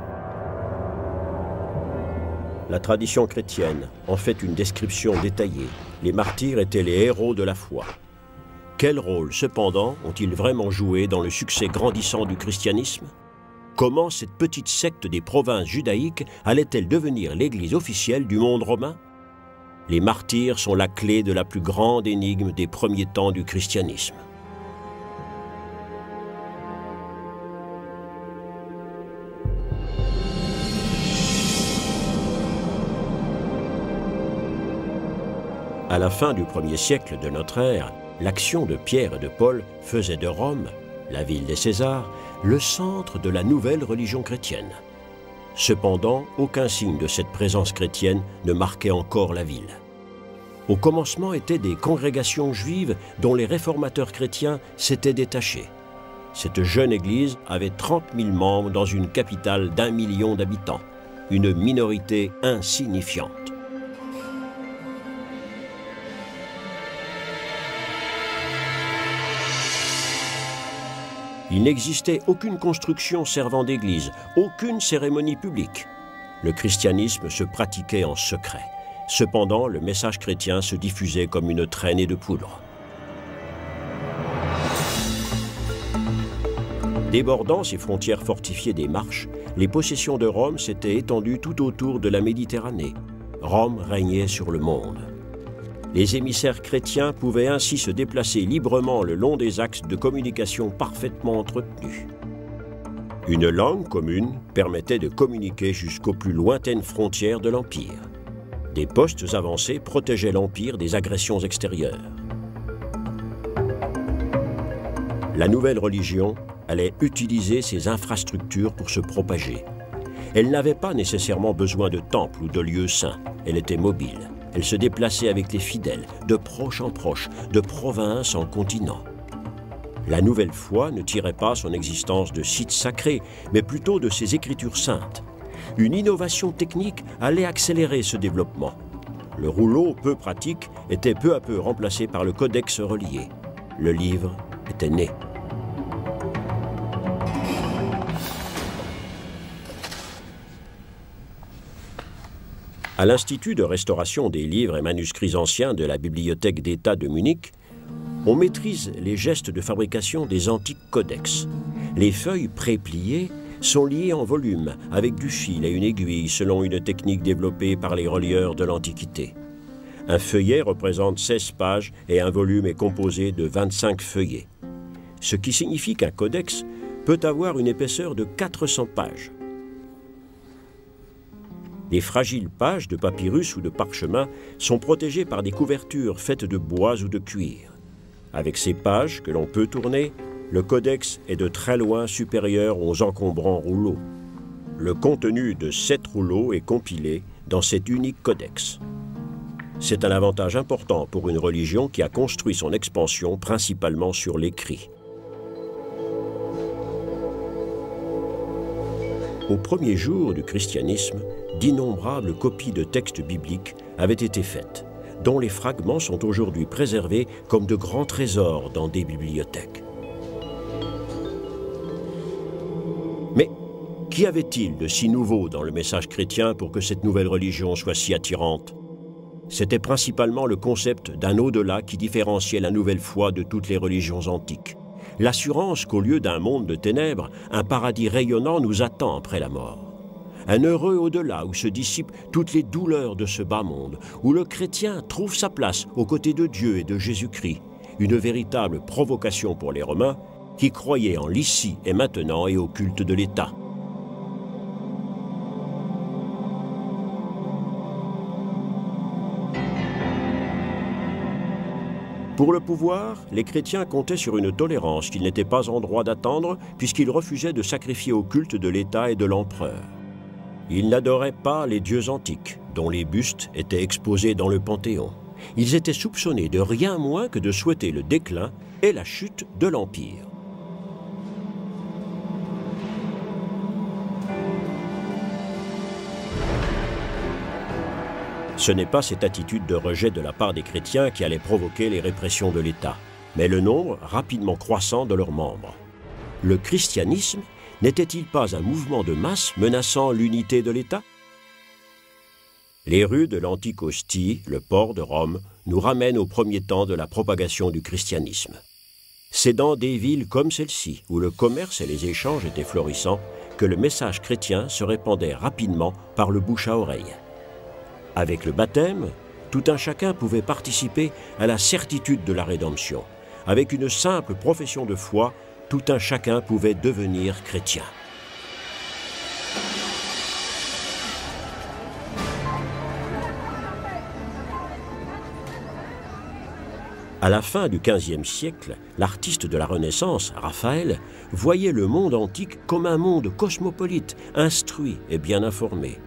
La tradition chrétienne en fait une description détaillée. Les martyrs étaient les héros de la foi. Quel rôle, cependant, ont-ils vraiment joué dans le succès grandissant du christianisme? Comment cette petite secte des provinces judaïques allait-elle devenir l'église officielle du monde romain? Les martyrs sont la clé de la plus grande énigme des premiers temps du christianisme. À la fin du 1er siècle de notre ère, l'action de Pierre et de Paul faisait de Rome, la ville des Césars, le centre de la nouvelle religion chrétienne. Cependant, aucun signe de cette présence chrétienne ne marquait encore la ville. Au commencement étaient des congrégations juives dont les réformateurs chrétiens s'étaient détachés. Cette jeune église avait 30 000 membres dans une capitale d'1 million d'habitants, une minorité insignifiante. Il n'existait aucune construction servant d'église, aucune cérémonie publique. Le christianisme se pratiquait en secret. Cependant, le message chrétien se diffusait comme une traînée de poudre. Débordant ces frontières fortifiées des Marches, les possessions de Rome s'étaient étendues tout autour de la Méditerranée. Rome régnait sur le monde. Les émissaires chrétiens pouvaient ainsi se déplacer librement le long des axes de communication parfaitement entretenus. Une langue commune permettait de communiquer jusqu'aux plus lointaines frontières de l'Empire. Des postes avancés protégeaient l'Empire des agressions extérieures. La nouvelle religion allait utiliser ces infrastructures pour se propager. Elle n'avait pas nécessairement besoin de temples ou de lieux saints. Elle était mobile. Elle se déplaçait avec les fidèles, de proche en proche, de province en continent. La nouvelle foi ne tirait pas son existence de sites sacrés, mais plutôt de ses écritures saintes. Une innovation technique allait accélérer ce développement. Le rouleau peu pratique était peu à peu remplacé par le codex relié. Le livre était né. À l'Institut de restauration des livres et manuscrits anciens de la Bibliothèque d'État de Munich, on maîtrise les gestes de fabrication des antiques codex. Les feuilles prépliées sont liées en volume avec du fil et une aiguille selon une technique développée par les relieurs de l'Antiquité. Un feuillet représente 16 pages et un volume est composé de 25 feuillets. Ce qui signifie qu'un codex peut avoir une épaisseur de 400 pages. Les fragiles pages de papyrus ou de parchemin sont protégées par des couvertures faites de bois ou de cuir. Avec ces pages que l'on peut tourner, le codex est de très loin supérieur aux encombrants rouleaux. Le contenu de 7 rouleaux est compilé dans cet unique codex. C'est un avantage important pour une religion qui a construit son expansion principalement sur l'écrit. Au premier jour du christianisme, d'innombrables copies de textes bibliques avaient été faites, dont les fragments sont aujourd'hui préservés comme de grands trésors dans des bibliothèques. Mais qu'y avait-il de si nouveau dans le message chrétien pour que cette nouvelle religion soit si attirante? C'était principalement le concept d'un au-delà qui différenciait la nouvelle foi de toutes les religions antiques. L'assurance qu'au lieu d'un monde de ténèbres, un paradis rayonnant nous attend après la mort. Un heureux au-delà où se dissipent toutes les douleurs de ce bas monde, où le chrétien trouve sa place aux côtés de Dieu et de Jésus-Christ. Une véritable provocation pour les Romains qui croyaient en l'ici et maintenant et au culte de l'État. Pour le pouvoir, les chrétiens comptaient sur une tolérance qu'ils n'étaient pas en droit d'attendre puisqu'ils refusaient de sacrifier au culte de l'État et de l'empereur. Ils n'adoraient pas les dieux antiques, dont les bustes étaient exposés dans le Panthéon. Ils étaient soupçonnés de rien moins que de souhaiter le déclin et la chute de l'Empire. Ce n'est pas cette attitude de rejet de la part des chrétiens qui allait provoquer les répressions de l'État, mais le nombre rapidement croissant de leurs membres. Le christianisme n'était-il pas un mouvement de masse menaçant l'unité de l'État? Les rues de l'antique Ostie, le port de Rome, nous ramènent au premier temps de la propagation du christianisme. C'est dans des villes comme celle-ci, où le commerce et les échanges étaient florissants, que le message chrétien se répandait rapidement par le bouche à oreille. Avec le baptême, tout un chacun pouvait participer à la certitude de la rédemption. Avec une simple profession de foi, tout un chacun pouvait devenir chrétien. À la fin du XVe siècle, l'artiste de la Renaissance, Raphaël, voyait le monde antique comme un monde cosmopolite, instruit et bien informé.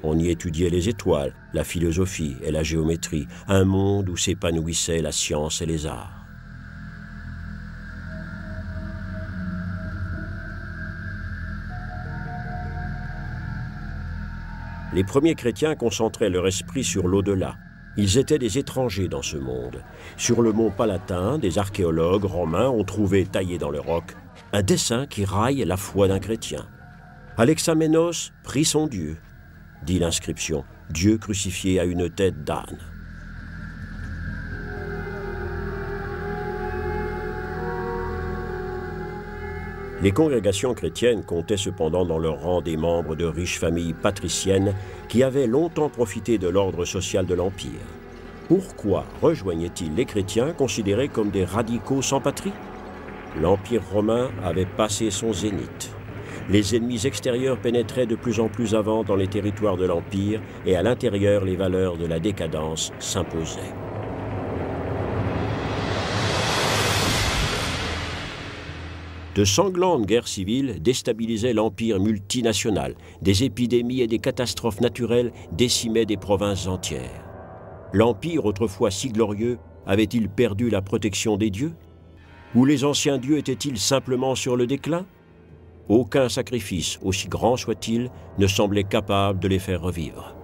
On y étudiait les étoiles, la philosophie et la géométrie, un monde où s'épanouissaient la science et les arts. Les premiers chrétiens concentraient leur esprit sur l'au-delà. Ils étaient des étrangers dans ce monde. Sur le mont Palatin, des archéologues romains ont trouvé, taillé dans le roc, un dessin qui raille la foi d'un chrétien. Alexaménos prie son Dieu, dit l'inscription, Dieu crucifié à une tête d'âne. Les congrégations chrétiennes comptaient cependant dans leur rang des membres de riches familles patriciennes qui avaient longtemps profité de l'ordre social de l'Empire. Pourquoi rejoignaient-ils les chrétiens considérés comme des radicaux sans patrie? L'Empire romain avait passé son zénith. Les ennemis extérieurs pénétraient de plus en plus avant dans les territoires de l'Empire et à l'intérieur les valeurs de la décadence s'imposaient. De sanglantes guerres civiles déstabilisaient l'empire multinational. Des épidémies et des catastrophes naturelles décimaient des provinces entières. L'empire, autrefois si glorieux, avait-il perdu la protection des dieux? Ou les anciens dieux étaient-ils simplement sur le déclin? Aucun sacrifice, aussi grand soit-il, ne semblait capable de les faire revivre.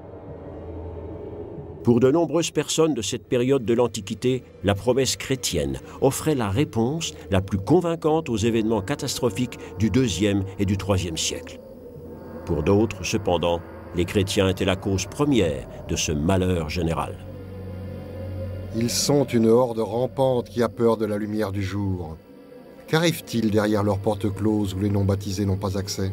Pour de nombreuses personnes de cette période de l'Antiquité, la promesse chrétienne offrait la réponse la plus convaincante aux événements catastrophiques du IIe et du IIIe siècle. Pour d'autres, cependant, les chrétiens étaient la cause première de ce malheur général. Ils sont une horde rampante qui a peur de la lumière du jour. Qu'arrive-t-il derrière leurs portes closes où les non-baptisés n'ont pas accès ?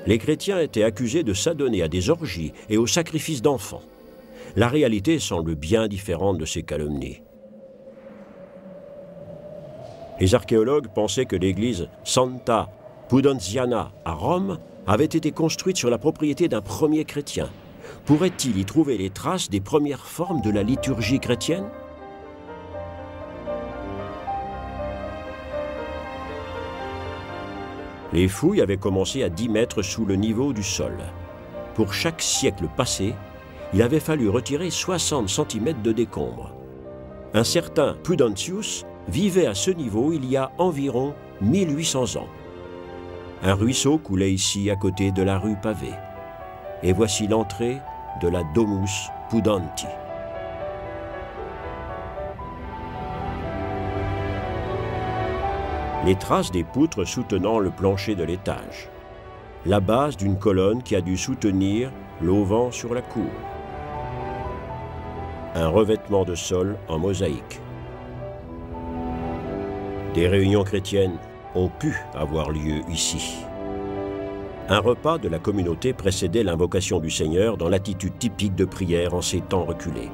Les chrétiens étaient accusés de s'adonner à des orgies et aux sacrifices d'enfants. La réalité semble bien différente de ces calomnies. Les archéologues pensaient que l'église Santa Pudentiana à Rome avait été construite sur la propriété d'un premier chrétien. Pourrait-il y trouver les traces des premières formes de la liturgie chrétienne ? Les fouilles avaient commencé à 10 mètres sous le niveau du sol. Pour chaque siècle passé, il avait fallu retirer 60 cm de décombres. Un certain Pudentius vivait à ce niveau il y a environ 1800 ans. Un ruisseau coulait ici à côté de la rue pavée. Et voici l'entrée de la Domus Pudenti. Les traces des poutres soutenant le plancher de l'étage. La base d'une colonne qui a dû soutenir l'auvent sur la cour. Un revêtement de sol en mosaïque. Des réunions chrétiennes ont pu avoir lieu ici. Un repas de la communauté précédait l'invocation du Seigneur dans l'attitude typique de prière en ces temps reculés.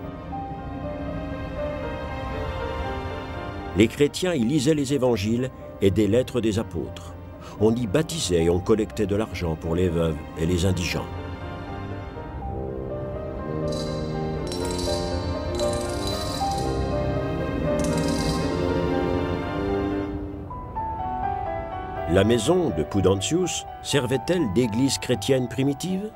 Les chrétiens y lisaient les évangiles et des lettres des apôtres. On y baptisait et on collectait de l'argent pour les veuves et les indigents. La maison de Pudentius servait-elle d'église chrétienne primitive?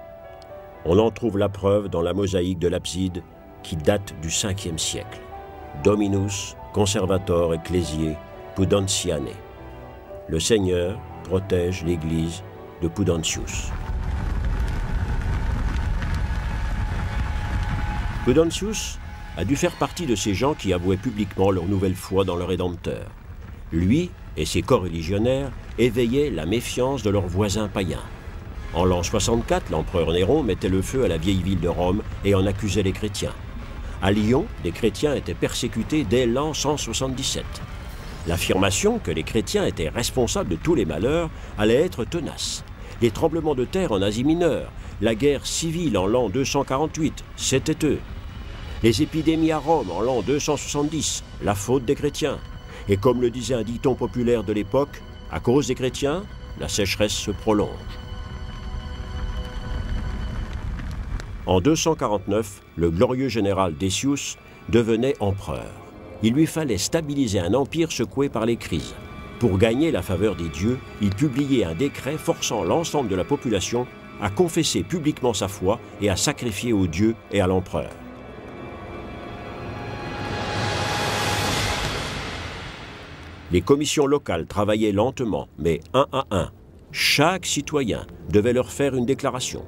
On en trouve la preuve dans la mosaïque de l'abside qui date du 5e siècle. Dominus Conservator Ecclesiae Pudentianae. Le Seigneur protège l'église de Pudentius. Pudentius a dû faire partie de ces gens qui avouaient publiquement leur nouvelle foi dans le Rédempteur. Lui et ses coreligionnaires éveillaient la méfiance de leurs voisins païens. En l'an 64, l'empereur Néron mettait le feu à la vieille ville de Rome et en accusait les chrétiens. À Lyon, les chrétiens étaient persécutés dès l'an 177. L'affirmation que les chrétiens étaient responsables de tous les malheurs allait être tenace. Les tremblements de terre en Asie mineure, la guerre civile en l'an 248, c'était eux. Les épidémies à Rome en l'an 270, la faute des chrétiens. Et comme le disait un dicton populaire de l'époque, à cause des chrétiens, la sécheresse se prolonge. En 249, le glorieux général Decius devenait empereur. Il lui fallait stabiliser un empire secoué par les crises. Pour gagner la faveur des dieux, il publiait un décret forçant l'ensemble de la population à confesser publiquement sa foi et à sacrifier aux dieux et à l'empereur. Les commissions locales travaillaient lentement, mais un à un. Chaque citoyen devait leur faire une déclaration.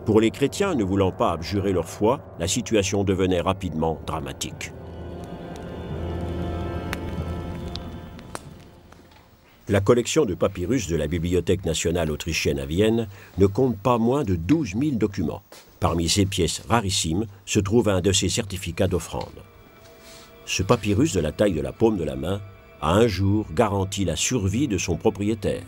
Pour les chrétiens ne voulant pas abjurer leur foi, la situation devenait rapidement dramatique. La collection de papyrus de la Bibliothèque nationale autrichienne à Vienne ne compte pas moins de 12 000 documents. Parmi ces pièces rarissimes se trouve un de ces certificats d'offrande. Ce papyrus de la taille de la paume de la main a un jour garanti la survie de son propriétaire.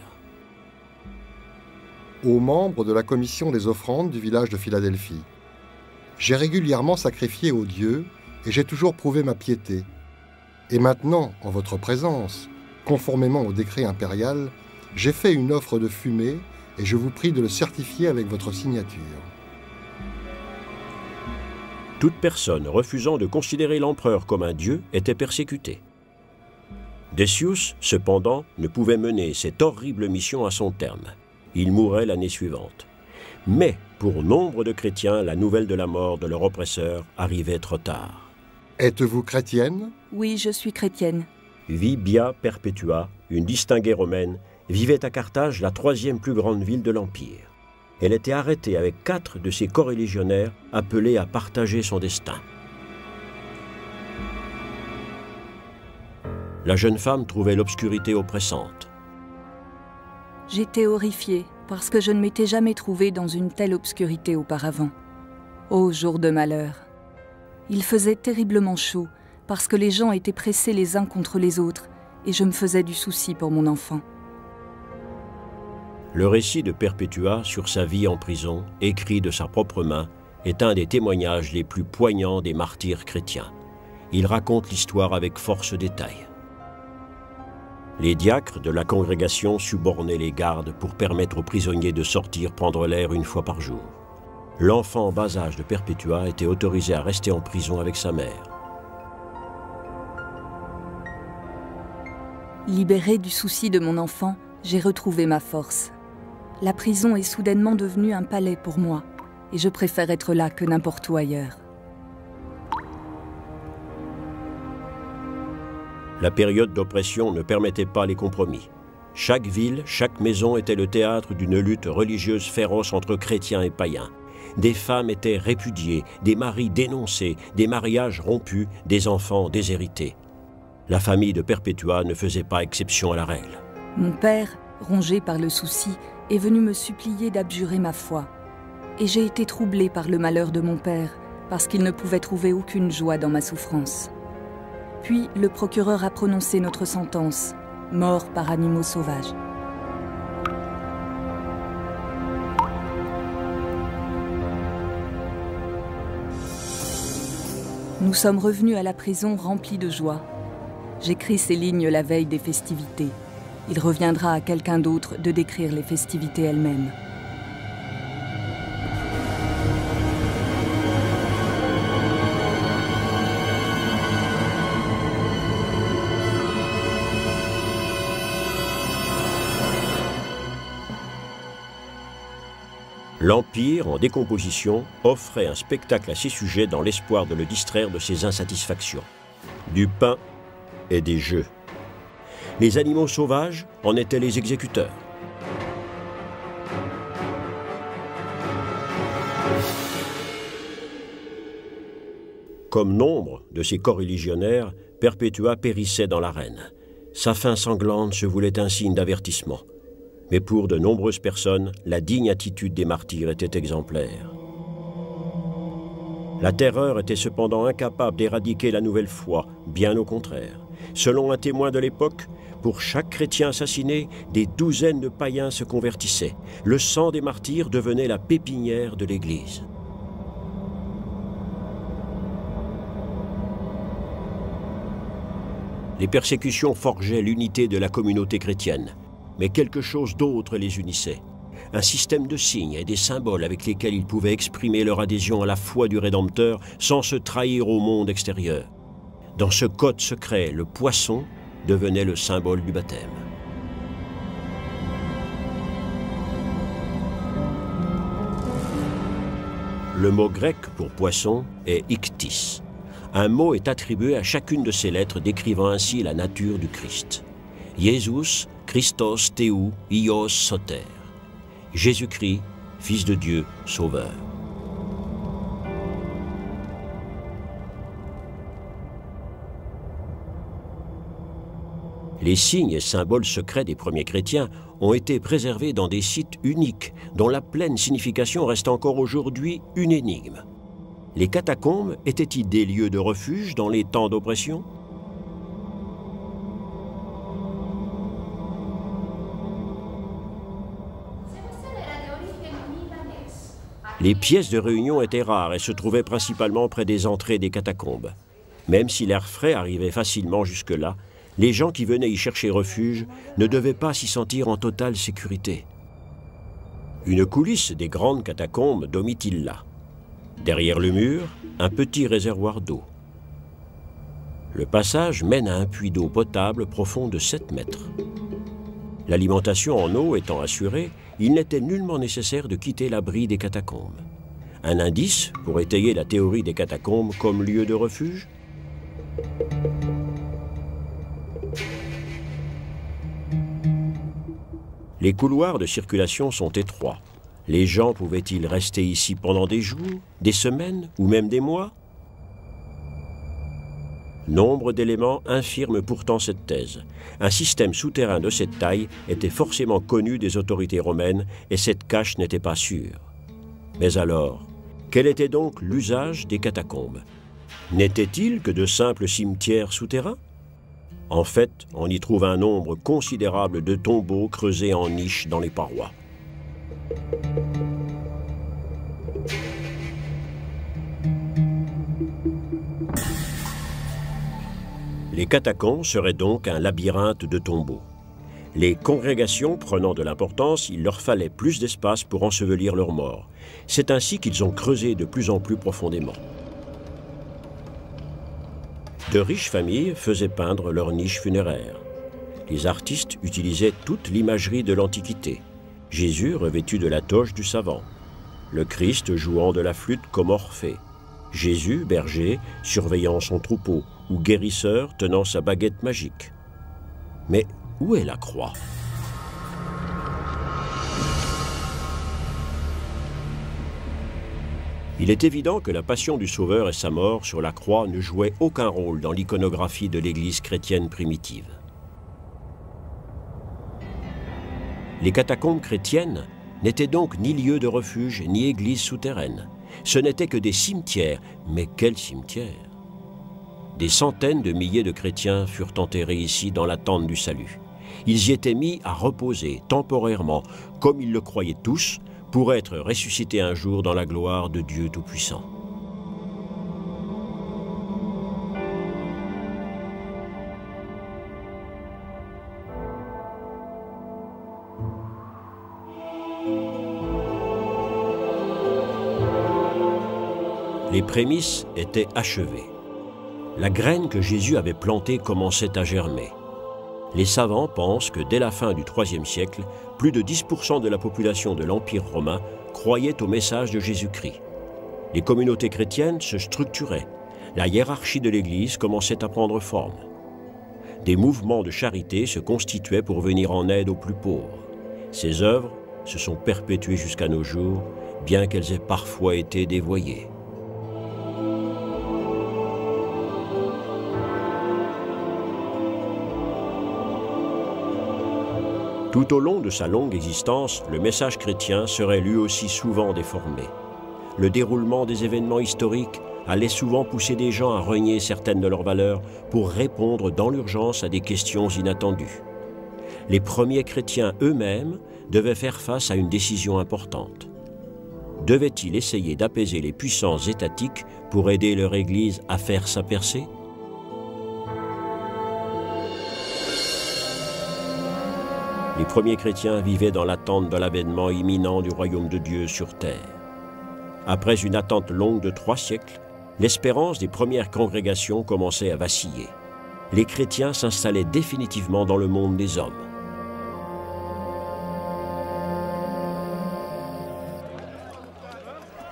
Aux membres de la commission des offrandes du village de Philadelphie. J'ai régulièrement sacrifié aux dieux et j'ai toujours prouvé ma piété. Et maintenant, en votre présence, conformément au décret impérial, j'ai fait une offre de fumée et je vous prie de le certifier avec votre signature. Toute personne refusant de considérer l'empereur comme un dieu était persécutée. Decius, cependant, ne pouvait mener cette horrible mission à son terme. Il mourait l'année suivante. Mais, pour nombre de chrétiens, la nouvelle de la mort de leur oppresseur arrivait trop tard. Êtes-vous chrétienne? Oui, je suis chrétienne. Vibia Perpetua, une distinguée romaine, vivait à Carthage, la 3e plus grande ville de l'Empire. Elle était arrêtée avec 4 de ses coreligionnaires appelés à partager son destin. La jeune femme trouvait l'obscurité oppressante. J'étais horrifiée parce que je ne m'étais jamais trouvée dans une telle obscurité auparavant. Ô jour de malheur! Il faisait terriblement chaud parce que les gens étaient pressés les uns contre les autres et je me faisais du souci pour mon enfant. Le récit de Perpetua sur sa vie en prison, écrit de sa propre main, est un des témoignages les plus poignants des martyrs chrétiens. Il raconte l'histoire avec force détail. Les diacres de la congrégation subornaient les gardes pour permettre aux prisonniers de sortir prendre l'air une fois par jour. L'enfant en bas âge de Perpetua était autorisé à rester en prison avec sa mère. Libérée du souci de mon enfant, j'ai retrouvé ma force. La prison est soudainement devenue un palais pour moi, et je préfère être là que n'importe où ailleurs. La période d'oppression ne permettait pas les compromis. Chaque ville, chaque maison était le théâtre d'une lutte religieuse féroce entre chrétiens et païens. Des femmes étaient répudiées, des maris dénoncés, des mariages rompus, des enfants déshérités. La famille de Perpetua ne faisait pas exception à la règle. Mon père, rongé par le souci, est venu me supplier d'abjurer ma foi. Et j'ai été troublée par le malheur de mon père, parce qu'il ne pouvait trouver aucune joie dans ma souffrance. Puis le procureur a prononcé notre sentence, mort par animaux sauvages. Nous sommes revenus à la prison remplis de joie. J'écris ces lignes la veille des festivités. Il reviendra à quelqu'un d'autre de décrire les festivités elles-mêmes. L'Empire, en décomposition, offrait un spectacle à ses sujets dans l'espoir de le distraire de ses insatisfactions. Du pain et des jeux. Les animaux sauvages en étaient les exécuteurs. Comme nombre de ses coreligionnaires, Perpetua périssait dans l'arène. Sa fin sanglante se voulait un signe d'avertissement. Mais pour de nombreuses personnes, la digne attitude des martyrs était exemplaire. La terreur était cependant incapable d'éradiquer la nouvelle foi, bien au contraire. Selon un témoin de l'époque, pour chaque chrétien assassiné, des douzaines de païens se convertissaient. Le sang des martyrs devenait la pépinière de l'Église. Les persécutions forgeaient l'unité de la communauté chrétienne. Mais quelque chose d'autre les unissait. Un système de signes et des symboles avec lesquels ils pouvaient exprimer leur adhésion à la foi du Rédempteur sans se trahir au monde extérieur. Dans ce code secret, le poisson devenait le symbole du baptême. Le mot grec pour poisson est ichthys. Un mot est attribué à chacune de ces lettres décrivant ainsi la nature du Christ. Iesus Christos Theou Ios Soter. Jésus-Christ, Fils de Dieu, Sauveur. Les signes et symboles secrets des premiers chrétiens ont été préservés dans des sites uniques dont la pleine signification reste encore aujourd'hui une énigme. Les catacombes étaient-ils des lieux de refuge dans les temps d'oppression? Les pièces de réunion étaient rares et se trouvaient principalement près des entrées des catacombes. Même si l'air frais arrivait facilement jusque-là, les gens qui venaient y chercher refuge ne devaient pas s'y sentir en totale sécurité. Une coulisse des grandes catacombes Domitilla. Derrière le mur, un petit réservoir d'eau. Le passage mène à un puits d'eau potable profond de 7 mètres. L'alimentation en eau étant assurée, il n'était nullement nécessaire de quitter l'abri des catacombes. Un indice pour étayer la théorie des catacombes comme lieu de refuge? Les couloirs de circulation sont étroits. Les gens pouvaient-ils rester ici pendant des jours, des semaines ou même des mois? Nombre d'éléments infirment pourtant cette thèse. Un système souterrain de cette taille était forcément connu des autorités romaines et cette cache n'était pas sûre. Mais alors, quel était donc l'usage des catacombes? N'était-il que de simples cimetières souterrains? En fait, on y trouve un nombre considérable de tombeaux creusés en niches dans les parois. Les catacombes seraient donc un labyrinthe de tombeaux. Les congrégations prenant de l'importance, il leur fallait plus d'espace pour ensevelir leurs morts. C'est ainsi qu'ils ont creusé de plus en plus profondément. De riches familles faisaient peindre leurs niches funéraires. Les artistes utilisaient toute l'imagerie de l'Antiquité. Jésus revêtu de la toge du savant. Le Christ jouant de la flûte comme Orphée. Jésus, berger, surveillant son troupeau, ou guérisseur tenant sa baguette magique. Mais où est la croix? Il est évident que la passion du Sauveur et sa mort sur la croix ne jouaient aucun rôle dans l'iconographie de l'Église chrétienne primitive. Les catacombes chrétiennes n'étaient donc ni lieux de refuge ni églises souterraines. Ce n'étaient que des cimetières, mais quels cimetières? Des centaines de milliers de chrétiens furent enterrés ici dans l'attente du salut. Ils y étaient mis à reposer temporairement, comme ils le croyaient tous, pour être ressuscités un jour dans la gloire de Dieu Tout-Puissant. Les prémices étaient achevées. La graine que Jésus avait plantée commençait à germer. Les savants pensent que dès la fin du IIIe siècle, plus de 10% de la population de l'Empire romain croyait au message de Jésus-Christ. Les communautés chrétiennes se structuraient. La hiérarchie de l'Église commençait à prendre forme. Des mouvements de charité se constituaient pour venir en aide aux plus pauvres. Ces œuvres se sont perpétuées jusqu'à nos jours, bien qu'elles aient parfois été dévoyées. Tout au long de sa longue existence, le message chrétien serait lui aussi souvent déformé. Le déroulement des événements historiques allait souvent pousser des gens à renier certaines de leurs valeurs pour répondre dans l'urgence à des questions inattendues. Les premiers chrétiens eux-mêmes devaient faire face à une décision importante. Devaient-ils essayer d'apaiser les puissances étatiques pour aider leur Église à faire sa percée? Les premiers chrétiens vivaient dans l'attente de l'avènement imminent du royaume de Dieu sur terre. Après une attente longue de 3 siècles, l'espérance des premières congrégations commençait à vaciller. Les chrétiens s'installaient définitivement dans le monde des hommes.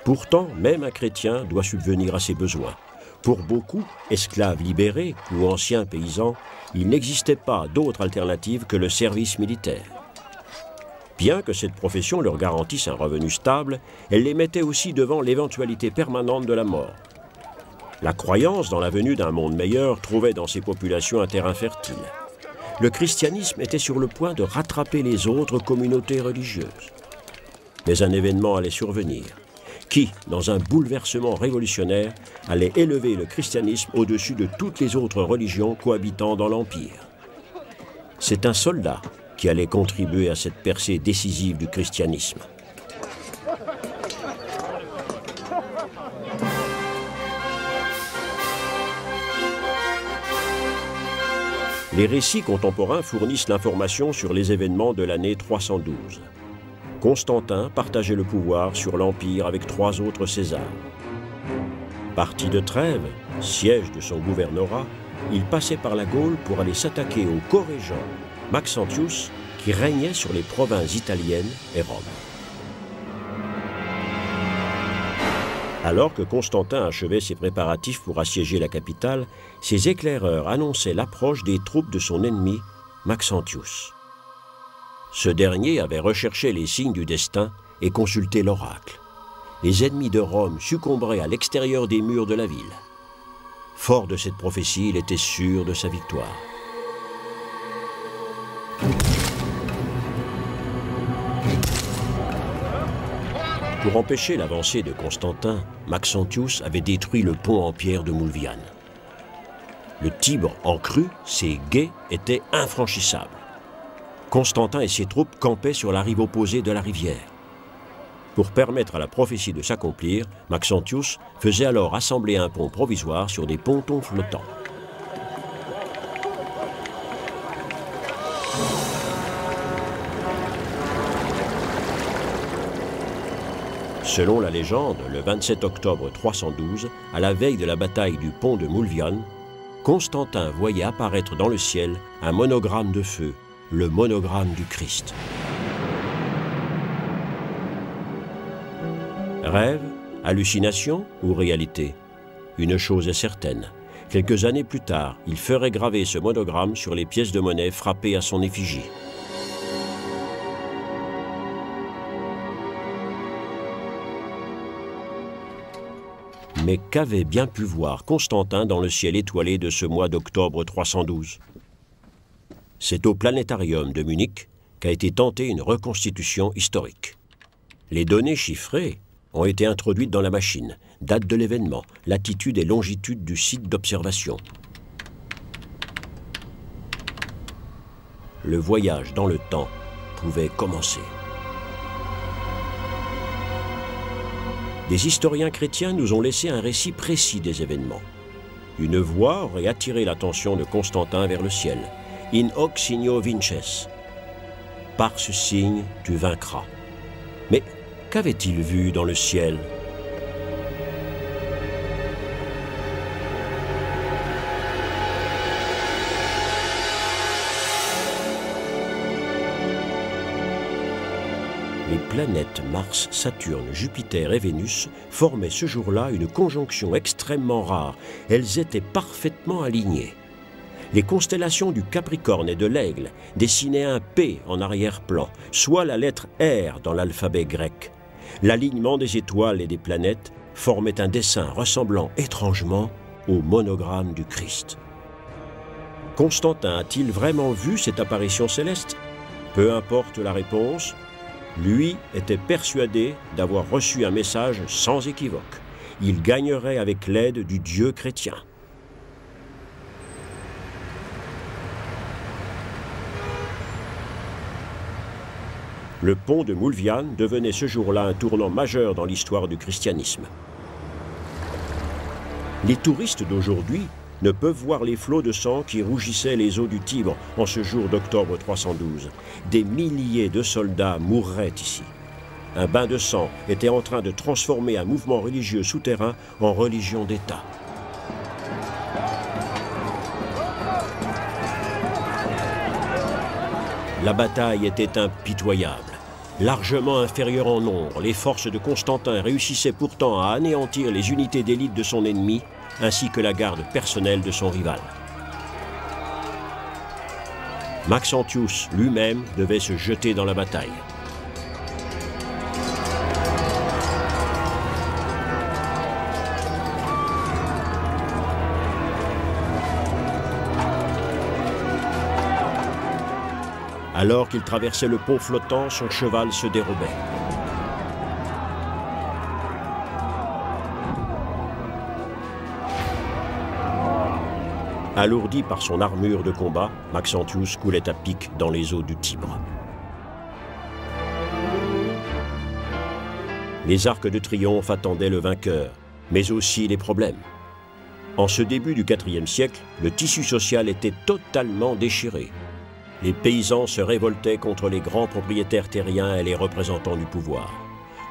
Pourtant, même un chrétien doit subvenir à ses besoins. Pour beaucoup, esclaves libérés ou anciens paysans, il n'existait pas d'autre alternative que le service militaire. Bien que cette profession leur garantisse un revenu stable, elle les mettait aussi devant l'éventualité permanente de la mort. La croyance dans la venue d'un monde meilleur trouvait dans ces populations un terrain fertile. Le christianisme était sur le point de rattraper les autres communautés religieuses. Mais un événement allait survenir, qui, dans un bouleversement révolutionnaire, allait élever le christianisme au-dessus de toutes les autres religions cohabitant dans l'Empire. C'est un soldat qui allait contribuer à cette percée décisive du christianisme. Les récits contemporains fournissent l'information sur les événements de l'année 312. Constantin partageait le pouvoir sur l'Empire avec 3 autres Césars. Parti de Trèves, siège de son gouvernorat, il passait par la Gaule pour aller s'attaquer au co-régent Maxentius, qui régnait sur les provinces italiennes et Rome. Alors que Constantin achevait ses préparatifs pour assiéger la capitale, ses éclaireurs annonçaient l'approche des troupes de son ennemi, Maxentius. Ce dernier avait recherché les signes du destin et consulté l'oracle. Les ennemis de Rome succomberaient à l'extérieur des murs de la ville. Fort de cette prophétie, il était sûr de sa victoire. Pour empêcher l'avancée de Constantin, Maxentius avait détruit le pont en pierre de Moulviane. Le Tibre en crue, ses gués étaient infranchissables. Constantin et ses troupes campaient sur la rive opposée de la rivière. Pour permettre à la prophétie de s'accomplir, Maxentius faisait alors assembler un pont provisoire sur des pontons flottants. Selon la légende, le 27 octobre 312, à la veille de la bataille du pont de Moulviane, Constantin voyait apparaître dans le ciel un monogramme de feu, le monogramme du Christ. Rêve, hallucination ou réalité? Une chose est certaine. Quelques années plus tard, il ferait graver ce monogramme sur les pièces de monnaie frappées à son effigie. Mais qu'avait bien pu voir Constantin dans le ciel étoilé de ce mois d'octobre 312? C'est au planétarium de Munich qu'a été tentée une reconstitution historique. Les données chiffrées ont été introduites dans la machine, date de l'événement, latitude et longitude du site d'observation. Le voyage dans le temps pouvait commencer. Des historiens chrétiens nous ont laissé un récit précis des événements. Une voix aurait attiré l'attention de Constantin vers le ciel. « In hoc signo vinces » »« Par ce signe, tu vaincras ». Mais qu'avait-il vu dans le ciel? Les planètes Mars, Saturne, Jupiter et Vénus formaient ce jour-là une conjonction extrêmement rare. Elles étaient parfaitement alignées. Les constellations du Capricorne et de l'Aigle dessinaient un P en arrière-plan, soit la lettre R dans l'alphabet grec. L'alignement des étoiles et des planètes formait un dessin ressemblant étrangement au monogramme du Christ. Constantin a-t-il vraiment vu cette apparition céleste? Peu importe la réponse, lui était persuadé d'avoir reçu un message sans équivoque. Il gagnerait avec l'aide du Dieu chrétien. Le pont de Moulviane devenait ce jour-là un tournant majeur dans l'histoire du christianisme. Les touristes d'aujourd'hui ne peuvent voir les flots de sang qui rougissaient les eaux du Tibre en ce jour d'octobre 312. Des milliers de soldats mourraient ici. Un bain de sang était en train de transformer un mouvement religieux souterrain en religion d'État. La bataille était impitoyable. Largement inférieures en nombre, les forces de Constantin réussissaient pourtant à anéantir les unités d'élite de son ennemi, ainsi que la garde personnelle de son rival. Maxentius lui-même devait se jeter dans la bataille. Alors qu'il traversait le pont flottant, son cheval se dérobait. Alourdi par son armure de combat, Maxentius coulait à pic dans les eaux du Tibre. Les arcs de triomphe attendaient le vainqueur, mais aussi les problèmes. En ce début du IVe siècle, le tissu social était totalement déchiré. Les paysans se révoltaient contre les grands propriétaires terriens et les représentants du pouvoir.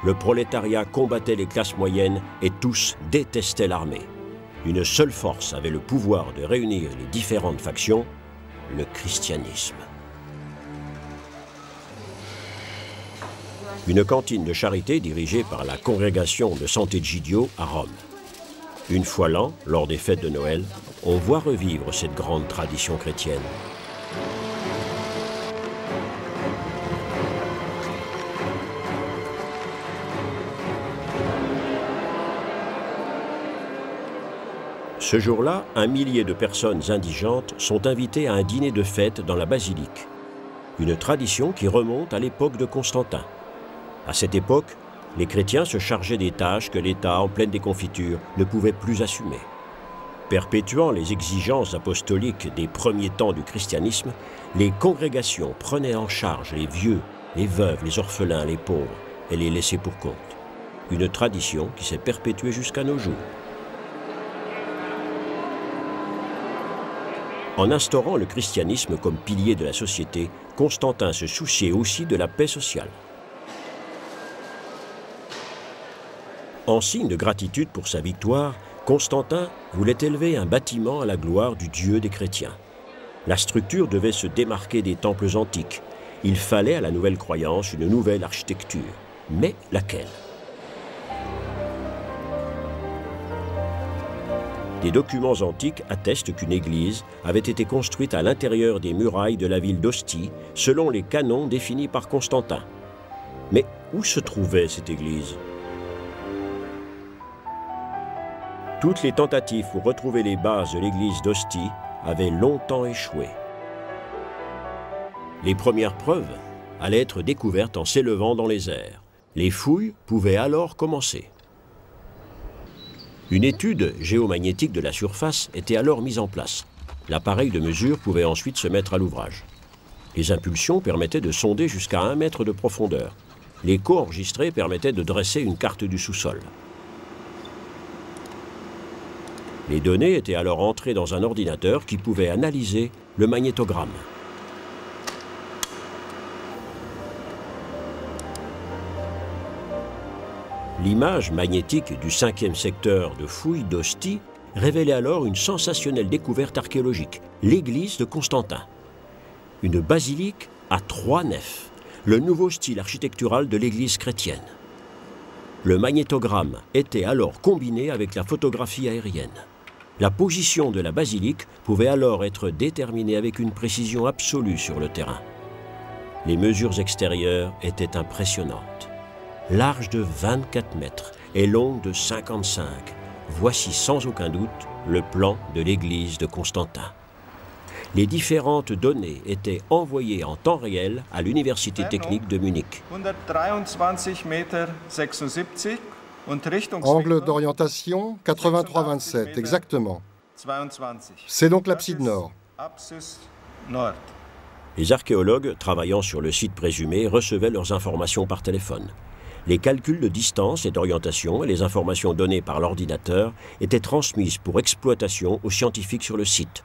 Le prolétariat combattait les classes moyennes et tous détestaient l'armée. Une seule force avait le pouvoir de réunir les différentes factions, le christianisme. Une cantine de charité dirigée par la congrégation de Sant'Egidio à Rome. Une fois l'an, lors des fêtes de Noël, on voit revivre cette grande tradition chrétienne. Ce jour-là, un millier de personnes indigentes sont invitées à un dîner de fête dans la basilique. Une tradition qui remonte à l'époque de Constantin. À cette époque, les chrétiens se chargeaient des tâches que l'État, en pleine déconfiture, ne pouvait plus assumer. Perpétuant les exigences apostoliques des premiers temps du christianisme, les congrégations prenaient en charge les vieux, les veuves, les orphelins, les pauvres et les laissaient pour compte. Une tradition qui s'est perpétuée jusqu'à nos jours. En instaurant le christianisme comme pilier de la société, Constantin se souciait aussi de la paix sociale. En signe de gratitude pour sa victoire, Constantin voulait élever un bâtiment à la gloire du Dieu des chrétiens. La structure devait se démarquer des temples antiques. Il fallait à la nouvelle croyance une nouvelle architecture. Mais laquelle ? Des documents antiques attestent qu'une église avait été construite à l'intérieur des murailles de la ville d'Ostie, selon les canons définis par Constantin. Mais où se trouvait cette église ? Toutes les tentatives pour retrouver les bases de l'église d'Ostie avaient longtemps échoué. Les premières preuves allaient être découvertes en s'élevant dans les airs. Les fouilles pouvaient alors commencer. Une étude géomagnétique de la surface était alors mise en place. L'appareil de mesure pouvait ensuite se mettre à l'ouvrage. Les impulsions permettaient de sonder jusqu'à 1 mètre de profondeur. L'écho enregistré permettait de dresser une carte du sous-sol. Les données étaient alors entrées dans un ordinateur qui pouvait analyser le magnétogramme. L'image magnétique du 5e secteur de fouilles d'Ostie révélait alors une sensationnelle découverte archéologique, l'église de Constantin. Une basilique à 3 nefs, le nouveau style architectural de l'église chrétienne. Le magnétogramme était alors combiné avec la photographie aérienne. La position de la basilique pouvait alors être déterminée avec une précision absolue sur le terrain. Les mesures extérieures étaient impressionnantes. Large de 24 mètres et longue de 55. Voici sans aucun doute le plan de l'église de Constantin. Les différentes données étaient envoyées en temps réel à l'Université technique de Munich. 123 Meter 76 und Angle d'orientation 83-27, exactement. C'est donc l'abside nord. Les archéologues travaillant sur le site présumé recevaient leurs informations par téléphone. Les calculs de distance et d'orientation et les informations données par l'ordinateur étaient transmises pour exploitation aux scientifiques sur le site.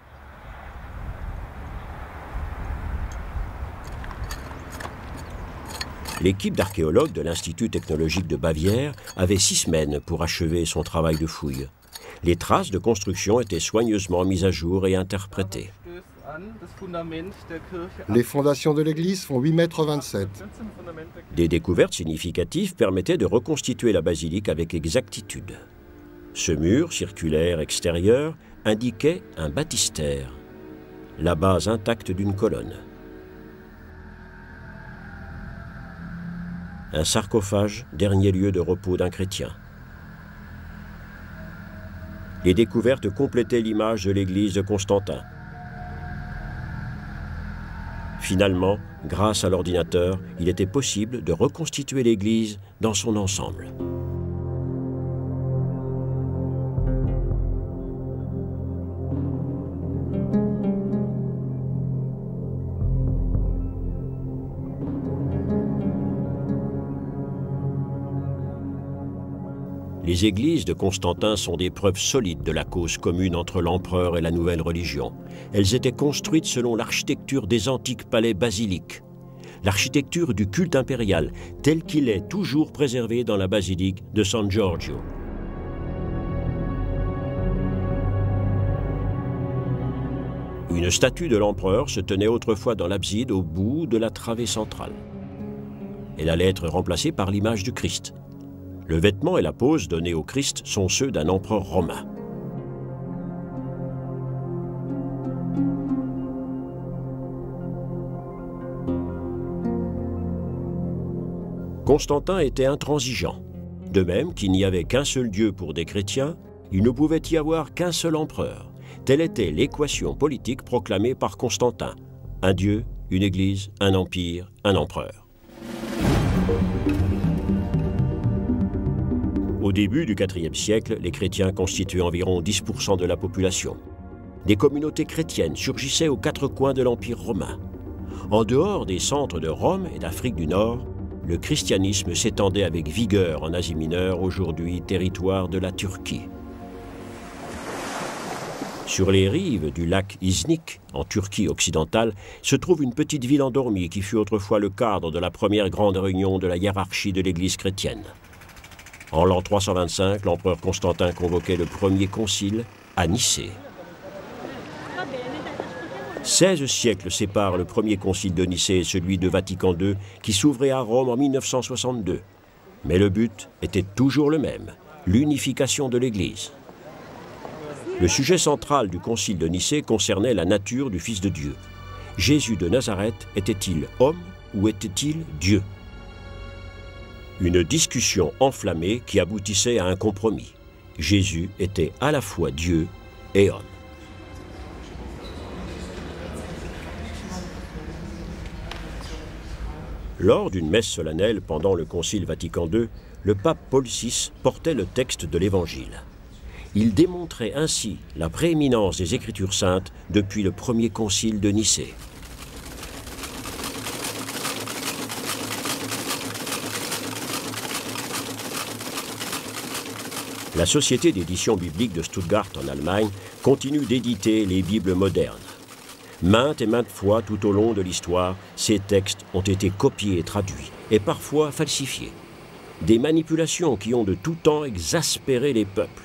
L'équipe d'archéologues de l'Institut technologique de Bavière avait 6 semaines pour achever son travail de fouille. Les traces de construction étaient soigneusement mises à jour et interprétées. Les fondations de l'église font 8,27 m. Des découvertes significatives permettaient de reconstituer la basilique avec exactitude. Ce mur circulaire extérieur indiquait un baptistère, la base intacte d'une colonne. Un sarcophage, dernier lieu de repos d'un chrétien. Les découvertes complétaient l'image de l'église de Constantin. Finalement, grâce à l'ordinateur, il était possible de reconstituer l'église dans son ensemble. Les églises de Constantin sont des preuves solides de la cause commune entre l'empereur et la nouvelle religion. Elles étaient construites selon l'architecture des antiques palais basiliques, l'architecture du culte impérial, tel qu'il est toujours préservé dans la basilique de San Giorgio. Une statue de l'empereur se tenait autrefois dans l'abside au bout de la travée centrale. Elle allait être remplacée par l'image du Christ. Le vêtement et la pose donnés au Christ sont ceux d'un empereur romain. Constantin était intransigeant. De même qu'il n'y avait qu'un seul Dieu pour des chrétiens, il ne pouvait y avoir qu'un seul empereur. Telle était l'équation politique proclamée par Constantin. Un Dieu, une Église, un empire, un empereur. Au début du IVe siècle, les chrétiens constituaient environ 10% de la population. Des communautés chrétiennes surgissaient aux quatre coins de l'Empire romain. En dehors des centres de Rome et d'Afrique du Nord, le christianisme s'étendait avec vigueur en Asie mineure, aujourd'hui territoire de la Turquie. Sur les rives du lac Iznik, en Turquie occidentale, se trouve une petite ville endormie qui fut autrefois le cadre de la première grande réunion de la hiérarchie de l'Église chrétienne. En l'an 325, l'empereur Constantin convoquait le premier concile à Nicée. 16 siècles séparent le premier concile de Nicée et celui de Vatican II qui s'ouvrait à Rome en 1962. Mais le but était toujours le même, l'unification de l'Église. Le sujet central du concile de Nicée concernait la nature du Fils de Dieu. Jésus de Nazareth était-il homme ou était-il Dieu ? Une discussion enflammée qui aboutissait à un compromis. Jésus était à la fois Dieu et homme. Lors d'une messe solennelle pendant le Concile Vatican II, le pape Paul VI portait le texte de l'Évangile. Il démontrait ainsi la prééminence des Écritures saintes depuis le premier concile de Nicée. La Société d'édition biblique de Stuttgart en Allemagne continue d'éditer les Bibles modernes. Maintes et maintes fois tout au long de l'histoire, ces textes ont été copiés et traduits, et parfois falsifiés. Des manipulations qui ont de tout temps exaspéré les peuples.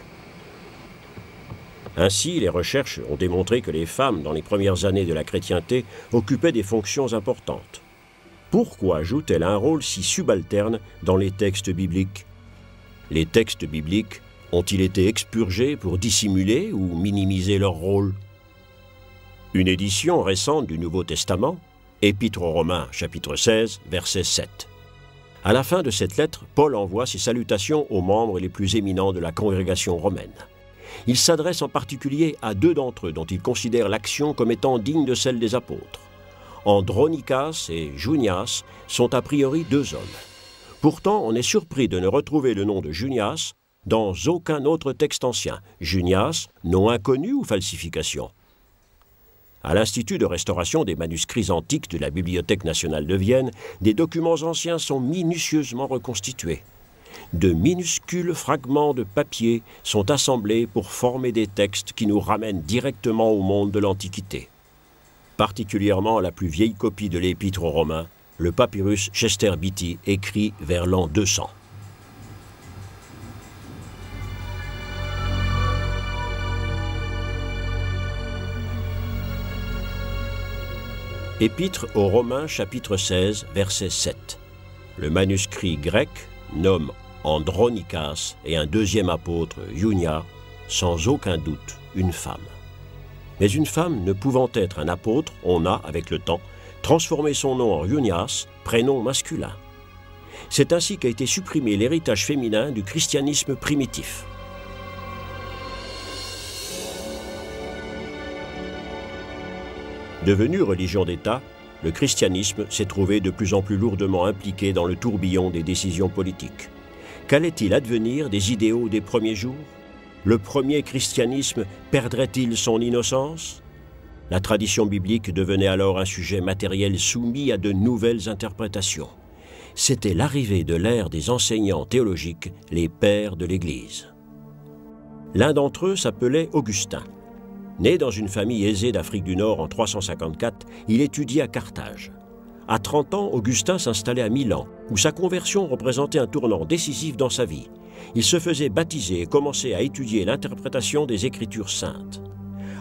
Ainsi, les recherches ont démontré que les femmes, dans les premières années de la chrétienté, occupaient des fonctions importantes. Pourquoi jouent-elles un rôle si subalterne dans les textes bibliques ? Les textes bibliques ont-ils été expurgés pour dissimuler ou minimiser leur rôle ? Une édition récente du Nouveau Testament, Épître aux Romains, chapitre 16, verset 7. À la fin de cette lettre, Paul envoie ses salutations aux membres les plus éminents de la congrégation romaine. Il s'adresse en particulier à deux d'entre eux dont il considère l'action comme étant digne de celle des apôtres. Andronicas et Junias sont a priori deux hommes. Pourtant, on est surpris de ne retrouver le nom de Junias dans aucun autre texte ancien. Junias, nom inconnu ou falsification ? À l'Institut de restauration des manuscrits antiques de la Bibliothèque nationale de Vienne, des documents anciens sont minutieusement reconstitués. De minuscules fragments de papier sont assemblés pour former des textes qui nous ramènent directement au monde de l'Antiquité. Particulièrement la plus vieille copie de l'Épître aux Romains, le papyrus Chester Beatty, écrit vers l'an 200. Épître aux Romains chapitre 16 verset 7. Le manuscrit grec nomme Andronikas et un deuxième apôtre, Iunia, sans aucun doute une femme. Mais une femme ne pouvant être un apôtre, on a, avec le temps, transformé son nom en Iunias, prénom masculin. C'est ainsi qu'a été supprimé l'héritage féminin du christianisme primitif. Devenu religion d'État, le christianisme s'est trouvé de plus en plus lourdement impliqué dans le tourbillon des décisions politiques. Qu'allait-il advenir des idéaux des premiers jours? Le premier christianisme perdrait-il son innocence? La tradition biblique devenait alors un sujet matériel soumis à de nouvelles interprétations. C'était l'arrivée de l'ère des enseignants théologiques, les pères de l'Église. L'un d'entre eux s'appelait Augustin. Né dans une famille aisée d'Afrique du Nord en 354, il étudiait à Carthage. À 30 ans, Augustin s'installait à Milan, où sa conversion représentait un tournant décisif dans sa vie. Il se faisait baptiser et commençait à étudier l'interprétation des Écritures saintes.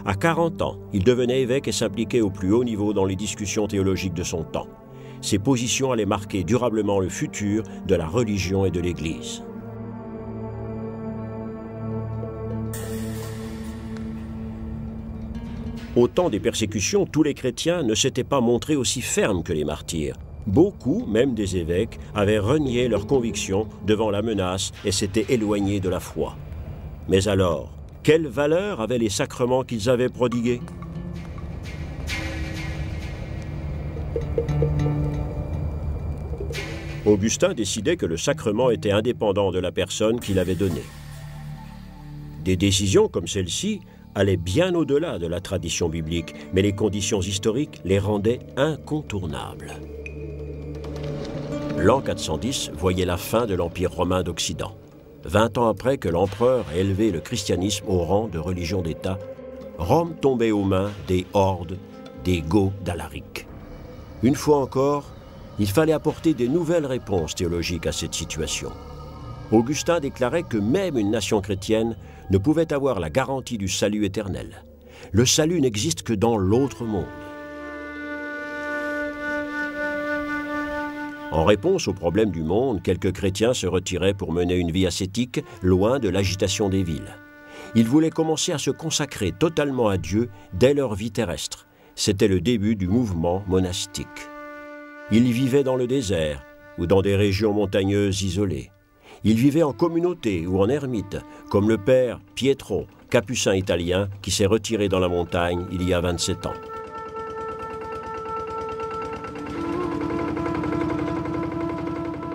À 40 ans, il devenait évêque et s'impliquait au plus haut niveau dans les discussions théologiques de son temps. Ses positions allaient marquer durablement le futur de la religion et de l'Église. Au temps des persécutions, tous les chrétiens ne s'étaient pas montrés aussi fermes que les martyrs. Beaucoup, même des évêques, avaient renié leurs convictions devant la menace et s'étaient éloignés de la foi. Mais alors, quelle valeur avaient les sacrements qu'ils avaient prodigués? Augustin décidait que le sacrement était indépendant de la personne qui l'avait donné. Des décisions comme celle-ci allaient bien au-delà de la tradition biblique, mais les conditions historiques les rendaient incontournables. L'an 410 voyait la fin de l'Empire romain d'Occident. 20 ans après que l'empereur a élevé le christianisme au rang de religion d'État, Rome tombait aux mains des hordes des Goths d'Alaric. Une fois encore, il fallait apporter des nouvelles réponses théologiques à cette situation. Augustin déclarait que même une nation chrétienne ne pouvait avoir la garantie du salut éternel. Le salut n'existe que dans l'autre monde. En réponse aux problèmes du monde, quelques chrétiens se retiraient pour mener une vie ascétique, loin de l'agitation des villes. Ils voulaient commencer à se consacrer totalement à Dieu dès leur vie terrestre. C'était le début du mouvement monastique. Ils vivaient dans le désert ou dans des régions montagneuses isolées. Ils vivaient en communauté ou en ermite, comme le père Pietro, capucin italien qui s'est retiré dans la montagne il y a 27 ans.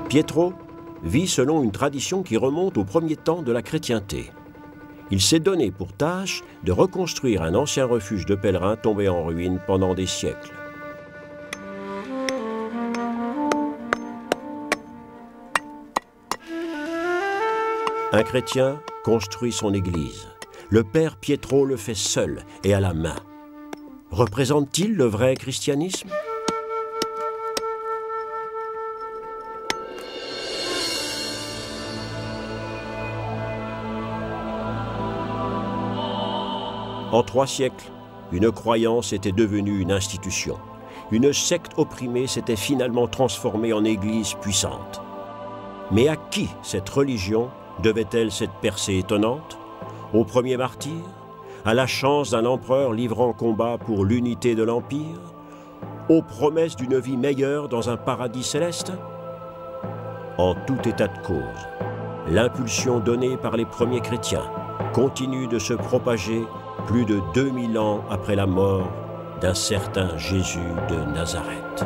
Pietro vit selon une tradition qui remonte au premier temps de la chrétienté. Il s'est donné pour tâche de reconstruire un ancien refuge de pèlerins tombé en ruine pendant des siècles. Un chrétien construit son église. Le père Pietro le fait seul et à la main. Représente-t-il le vrai christianisme ? En 3 siècles, une croyance était devenue une institution. Une secte opprimée s'était finalement transformée en église puissante. Mais à qui cette religion devait-elle cette percée étonnante? Au premier martyr? À la chance d'un empereur livrant combat pour l'unité de l'Empire? Aux promesses d'une vie meilleure dans un paradis céleste? En tout état de cause, l'impulsion donnée par les premiers chrétiens continue de se propager plus de 2000 ans après la mort d'un certain Jésus de Nazareth.